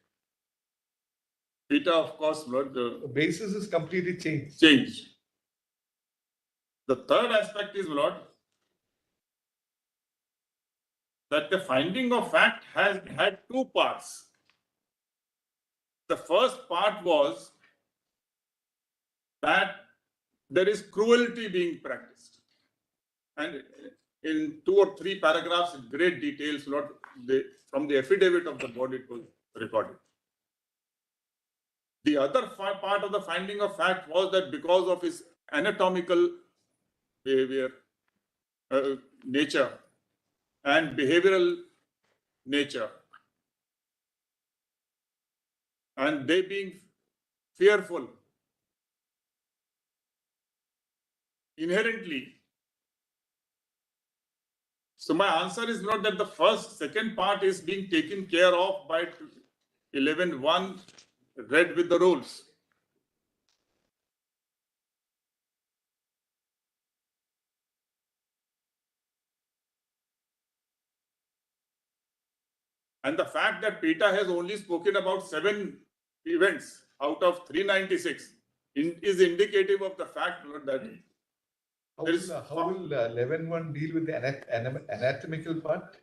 PETA, of course, Lord, The basis is completely changed. changed. The third aspect is, Lord, that the finding of fact has had two parts. The first part was that there is cruelty being practiced. And in 2 or 3 paragraphs, in great details, Lord, from the affidavit of the board, it was recorded. The other part of the finding of fact was that because of his anatomical behavior, nature, and behavioral nature, and they being fearful inherently. So my answer is not that the second part is being taken care of by 11.1 read with the rules. And the fact that PETA has only spoken about 7 events out of 396 is indicative of the fact that How there is will 11.1 deal with the anatomical part?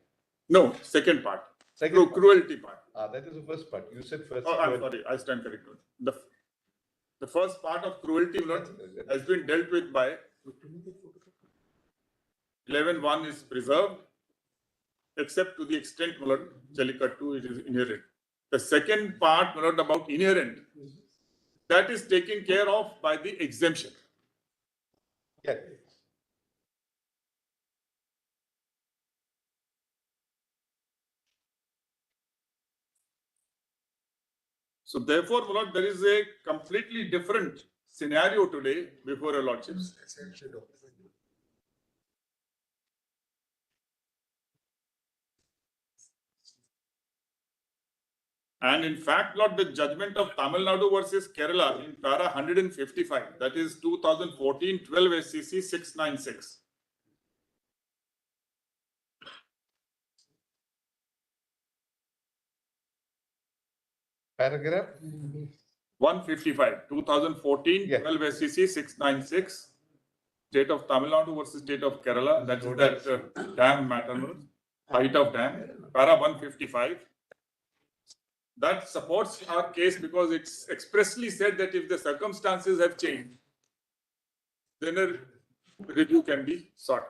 no second part, Second part. cruelty part. That is the first part. You said first. Oh, I'm sorry, I stand corrected. The first part of cruelty, Lord, has been dealt with by 11.1 is preserved, except to the extent, Lord, Jallikattu, it is inherent. The second part, Lord, about inherent, that is taken care of by the exemption. Yeah. So therefore, Lord, there is a completely different scenario today before your lordships. And in fact, Lord, the judgment of Tamil Nadu versus Kerala in para 155, that is 2014-12 SCC 696. Paragraph 155, 2014-12 Yeah. SCC 696, State of Tamil Nadu versus State of Kerala, that is that dam matter, height of dam, para 155. That supports our case because it's expressly said that if the circumstances have changed, then a review can be sought.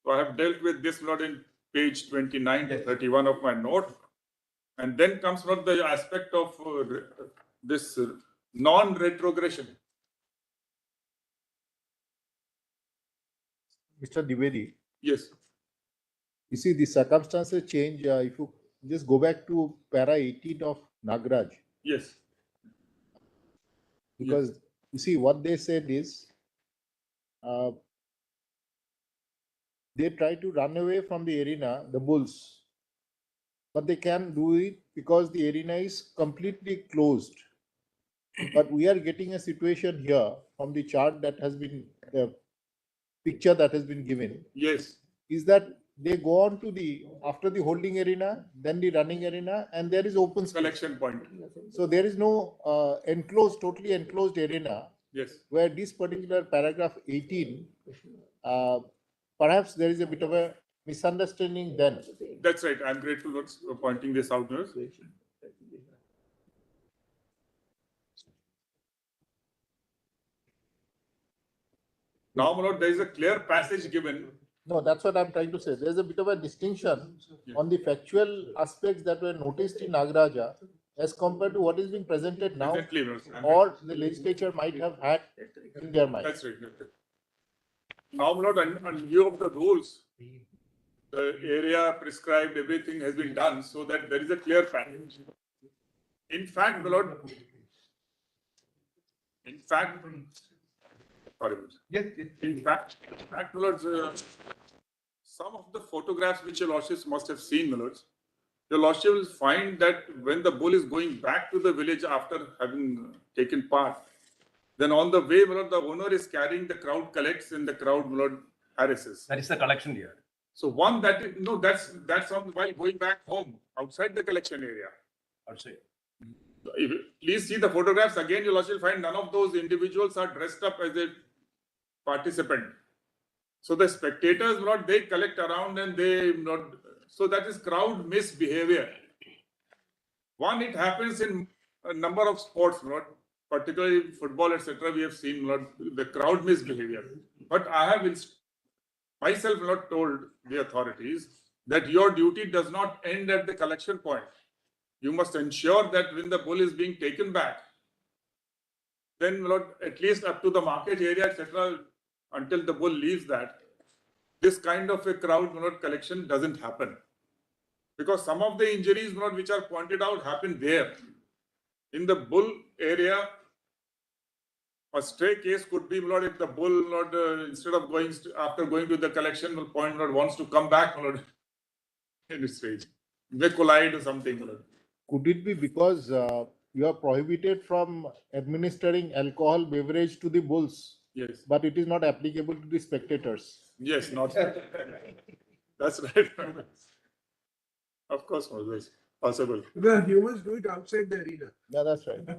So I have dealt with this, Lord, in page 29 to 31 of my note. And then comes not the aspect of this non-retrogression. Mr. Dwivedi, Yes, you see the circumstances change. If you just go back to para 18 of Nagraj, yes, because you see what they said is they try to run away from the arena, the bulls, but they can't do it because the arena is completely closed. But we are getting a situation here from the chart that has been, the picture that has been given, Yes. is that they go on to the, after the holding arena, then the running arena, and there is open space. Collection point. So there is no enclosed, totally enclosed arena, Yes. where this particular paragraph 18, perhaps there is a bit of a misunderstanding then. That's right. I'm grateful for pointing this out. Nurse. Now, my lord, there is a clear passage given. No, that's what I'm trying to say. There's a bit of a distinction on the factual aspects that were noticed in Nagaraja as compared to what is being presented now, Presently, Nurse. or the legislature might have had in their mind. That's right. That's right. Now, my lord, on view of the rules, the area prescribed, everything has been done so that there is a clear passage. In fact, my lord, sorry, Yes, in fact, my lords, some of the photographs which your lordships must have seen, my lords, your lordship will find that when the bull is going back to the village after having taken part, then on the way, my lord, the owner is carrying, the crowd collects and the crowd, my lord, harasses. That is the collection here. So one that is, no, that's on while going back home outside the collection area. Outside. If you please see the photographs again, you'll also find none of those individuals are dressed up as a participant. So the spectators, not they collect around and they not. So that is crowd misbehavior. One, it happens in a number of sports, not particularly football, etc. We have seen not the crowd misbehavior. But I have myself not told the authorities that your duty does not end at the collection point. You must ensure that when the bull is being taken back, then at least up to the market area, etc., until the bull leaves that, this kind of a crowd collection doesn't happen. Because some of the injuries which are pointed out happen there. In the bull area, a stray case could be if the bull instead of going after going to the collection point wants to come back in its rage. They collide or something. Could it be because you are prohibited from administering alcohol beverage to the bulls, Yes. but it is not applicable to the spectators? Yes, not. That's right. Of course, that's possible. The humans do it outside the arena. Yeah, that's right.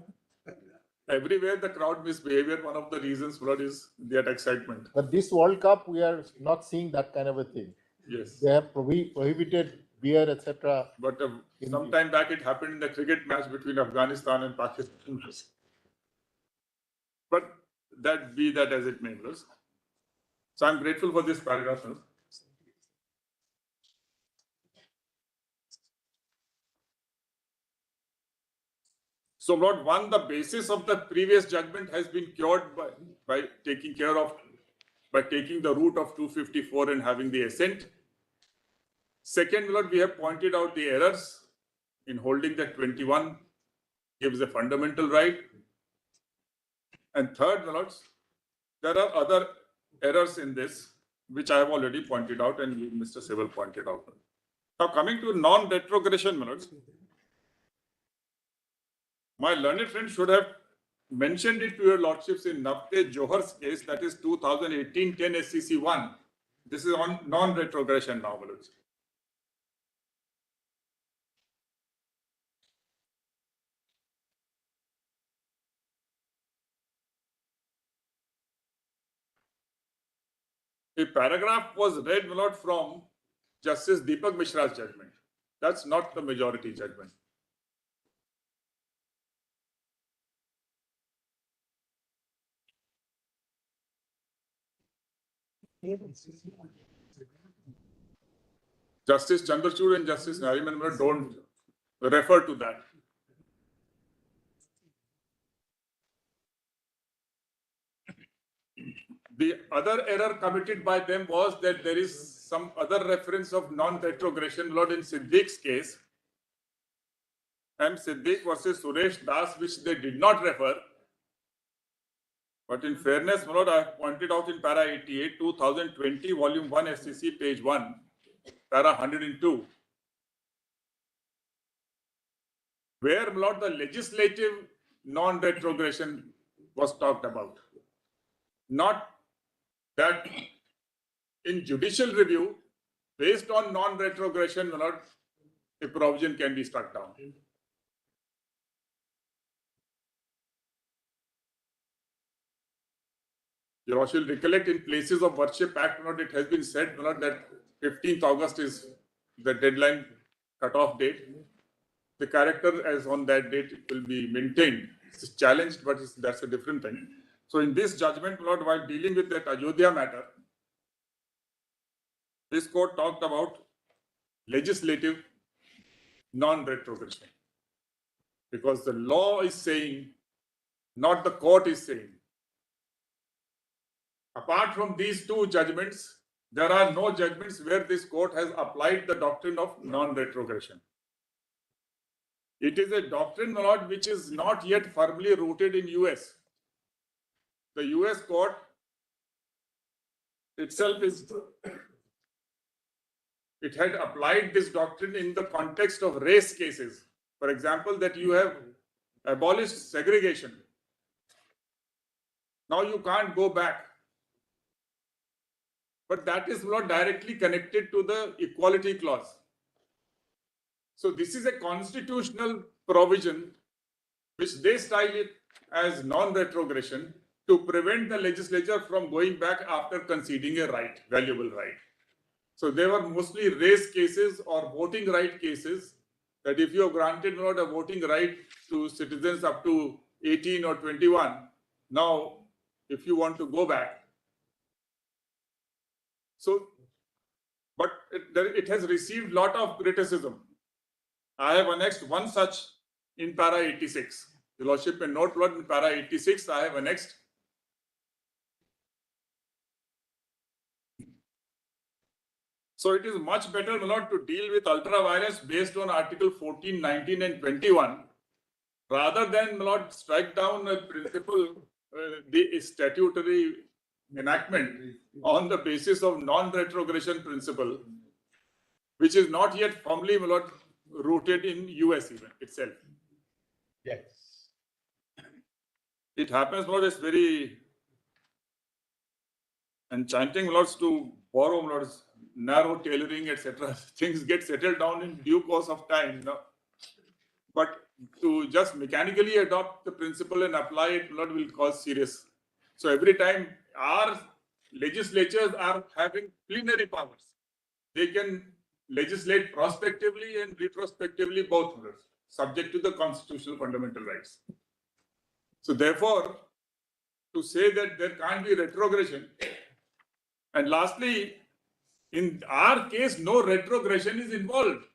Everywhere the crowd misbehavior, one of the reasons is that excitement. But this World Cup, we are not seeing that kind of a thing. Yes. They have prohibited beer, etc. But some time back, it happened in the cricket match between Afghanistan and Pakistan. But that be that as it may. So I'm grateful for this paragraph. Sir. So, Lord, one, the basis of the previous judgment has been cured by taking care of, by taking the route of 254 and having the assent. Second, Lord, we have pointed out the errors in holding that 21 gives a fundamental right. And third, Lords, there are other errors in this, which I have already pointed out and Mr. Sibal pointed out. Now, coming to non-retrogression, Lords, my learned friend should have mentioned it to your lordships in Navte Johor's case, that is 2018-10 SCC 1. This is on non-retrogression now, Lords. A paragraph was read, my lord, from Justice Deepak Mishra's judgment. That's not the majority judgment. Justice Chandrachud and Justice Nariman don't refer to that. The other error committed by them was that there is some other reference of non-retrogression, Lord, in Siddique's case. M. Siddique versus Suresh Das, which they did not refer. But in fairness, Lord, I have pointed out in para 88, 2020, volume 1, SCC, page 1, para 102, where, Lord, the legislative non-retrogression was talked about. Not that in judicial review, based on non-retrogression, a provision can be struck down. You all shall recollect in Places of Worship Act, it has been said that 15th August is the deadline cut-off date. The character as on that date will be maintained. It's challenged, but that's a different thing. So in this judgment, while dealing with that Ayodhya matter, this court talked about legislative non-retrogression. Because the law is saying, not the court is saying. Apart from these two judgments, there are no judgments where this court has applied the doctrine of non-retrogression. It is a doctrine, which is not yet firmly rooted in US. The US court itself it had applied this doctrine in the context of race cases. For example, that you have abolished segregation. Now you can't go back. But that is not directly connected to the equality clause. So this is a constitutional provision which they style it as non-retrogression to prevent the legislature from going back after conceding a right, valuable right. So they were mostly race cases or voting right cases, that if you have granted a voting right to citizens up to 18 or 21, now if you want to go back. So, but it has received a lot of criticism. I have annexed one such in para 86. The Lordship may note in para 86, I have annexed. So it is much better to deal with ultra-virus based on Article 14, 19 and 21, rather than strike down a principle, the statutory enactment on the basis of non-retrogression principle, which is not yet firmly rooted in US even itself. Yes. It happens, it's very enchanting, to borrow narrow tailoring, etc. Things get settled down in due course of time. But to just mechanically adopt the principle and apply it will cause serious. So every time our legislatures are having plenary powers, they can legislate prospectively and retrospectively both, subject to the constitutional fundamental rights. So therefore, to say that there can't be retrogression, and lastly, in our case, no retrogression is involved.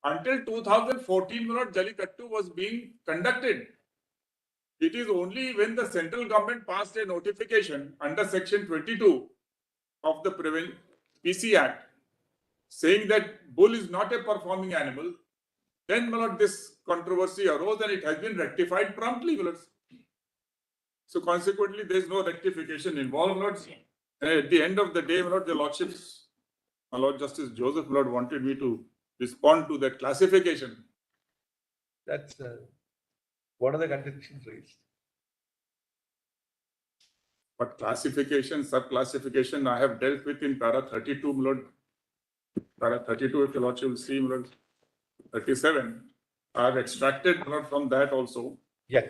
Until 2014, Jallikattu was being conducted. It is only when the central government passed a notification under Section 22 of the PC Act, saying that bull is not a performing animal, then this controversy arose and it has been rectified promptly. So consequently, there is no rectification involved. And at the end of the day, the Lordships, my Lord Justice Joseph wanted me to respond to that classification. That's what are the contentions raised? But classification, sub-classification, I have dealt with in para 32, para 32, if the Lordship will see, 37. I have extracted from that also. Yeah.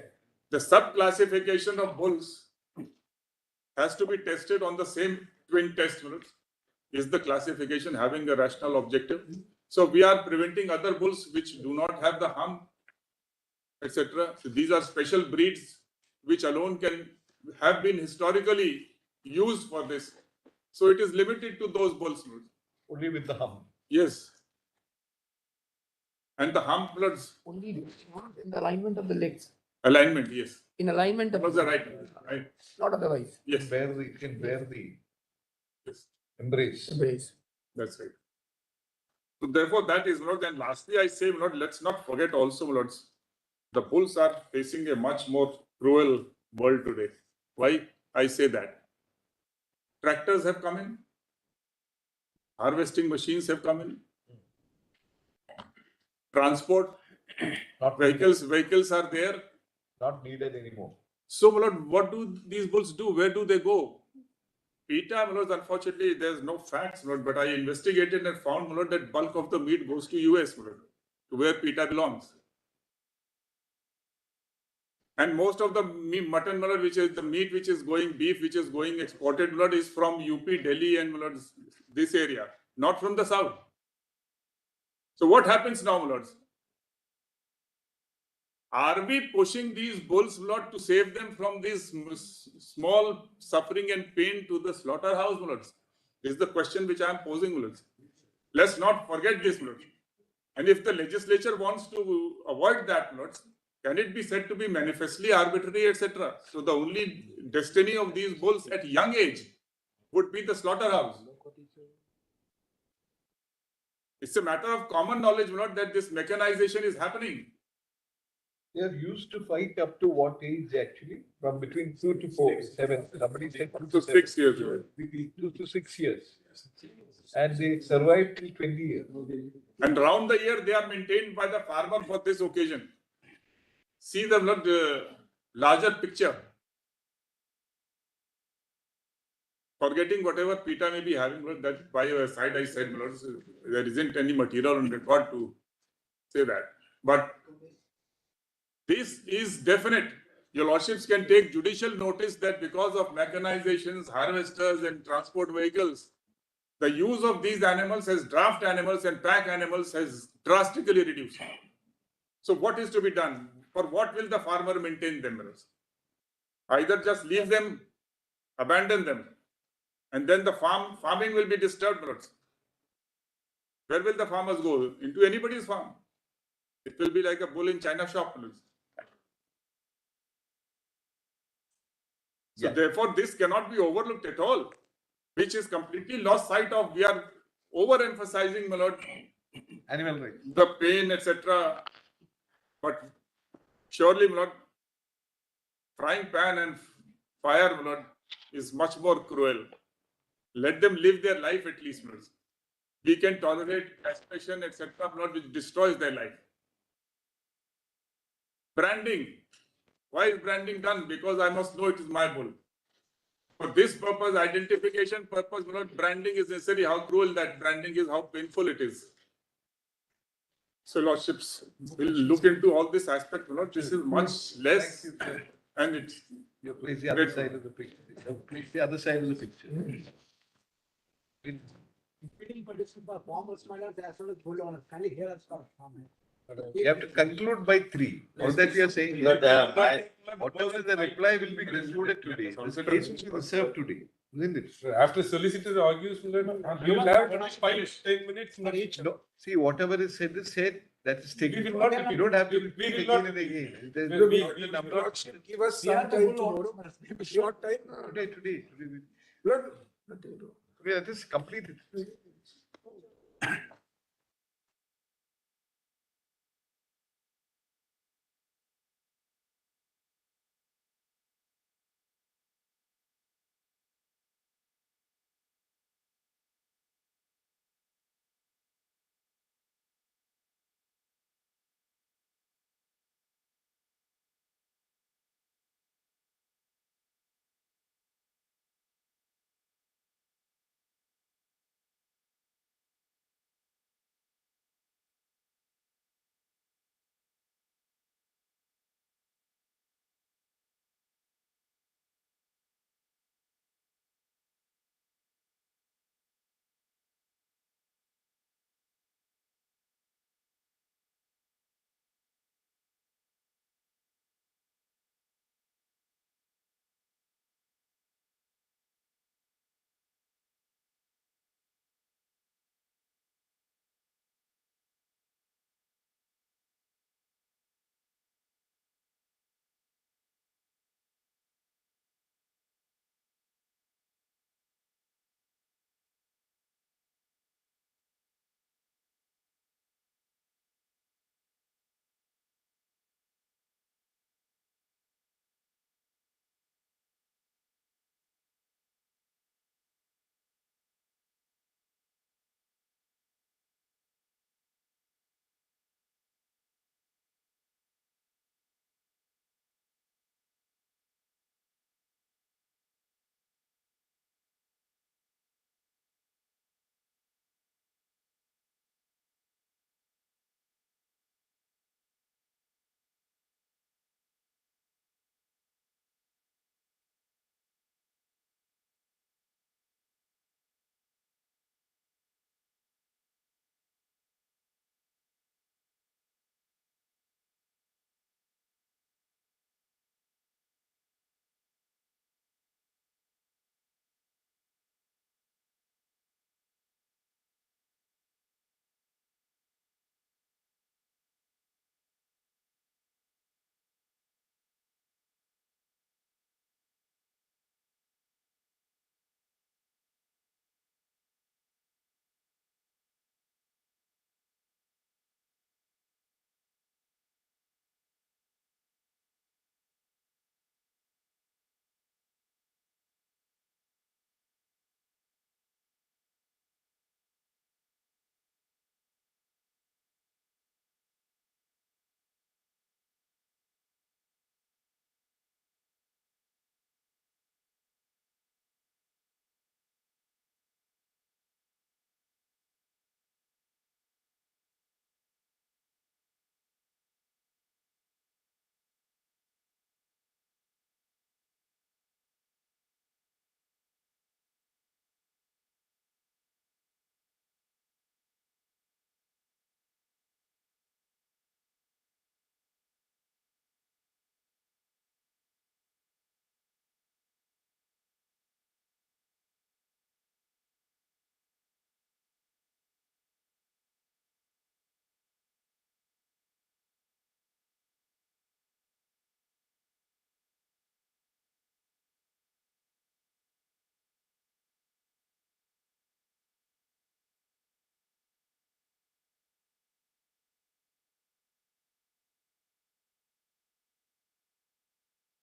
The sub-classification of bulls has to be tested on the same twin test. Is the classification having a rational objective? So we are preventing other bulls which do not have the hump, etc. So these are special breeds which alone can have been historically used for this. So it is limited to those bulls. Only with the hump. Yes. And the hump bloods. Only in the alignment of the legs. Alignment, yes. In alignment of That was the right. not otherwise. Yes. It can bear the Yes. Embrace. That's right. So therefore, that is not. And lastly, I say, let's not forget also, Lords, the bulls are facing a much more cruel world today. Why I say that? Tractors have come in, harvesting machines have come in, transport vehicles are there. not needed anymore. So, my lord, what do these bulls do? Where do they go? PETA, my lord, unfortunately, there's no facts, my lord, but I investigated and found, my lord, that bulk of the meat goes to US, my lord, to where PETA belongs. And most of the mutton, my lord, which is the meat which is going, beef which is going exported, my lord, is from UP, Delhi, and my lord, this area, not from the south. So what happens now, my lords? Are we pushing these bulls, my lord, to save them from this small suffering and pain to the slaughterhouse, my lords? This is the question which I am posing, my lords. Let's not forget this, my lords. And if the legislature wants to avoid that, my lords, can it be said to be manifestly arbitrary, etc.? So the only destiny of these bulls at young age would be the slaughterhouse. It's a matter of common knowledge, my lord, that this mechanization is happening. They are used to fight up to what age actually? From between 2 to 4, 7. Somebody said 2 to 6 years. 2 to 6 years. And they survive till 20 years. And round the year, they are maintained by the farmer for this occasion. See the larger picture. Forgetting whatever PETA may be having, that by your side I said, there isn't any material on record to say that. But this is definite. Your lordships can take judicial notice that because of mechanizations, harvesters and transport vehicles, the use of these animals as draft animals and pack animals has drastically reduced. So what is to be done? For what will the farmer maintain them? Either just leave them, abandon them, and then the farming will be disturbed. Where will the farmers go? Into anybody's farm. It will be like a bull in China shop. So therefore, this cannot be overlooked at all, which is completely lost sight of. We are overemphasizing, my lord, Animal rights. the pain, etc. But surely, my lord, frying pan and fire, my lord, is much more cruel. Let them live their life at least, my lord. We can tolerate castration, etc., my lord, which destroys their life. Branding. Why is branding done? Because I must know it is my bull. For this purpose, identification purpose, my lord, branding is necessary. How cruel that branding is, how painful it is. So, lordships will look into all this aspect, my lord. This is much less, and it's. You place the other side of the picture. Place the other side of the picture. Competing petition for farmers, my lord, as well as bull owners. Can you hear us out? You have to conclude by 3. All that we are saying. Whatever the reply will be concluded today. This case will be reserved today. Isn't it? After solicitor argues, we will have 5-10 minutes for each. No. See, whatever is said, that is taken. We will not repeat. You don't have to repeat We will again not- and again. We There's will the not- number. Give us some time tomorrow, maybe short time. Today. Lord, We are just completed.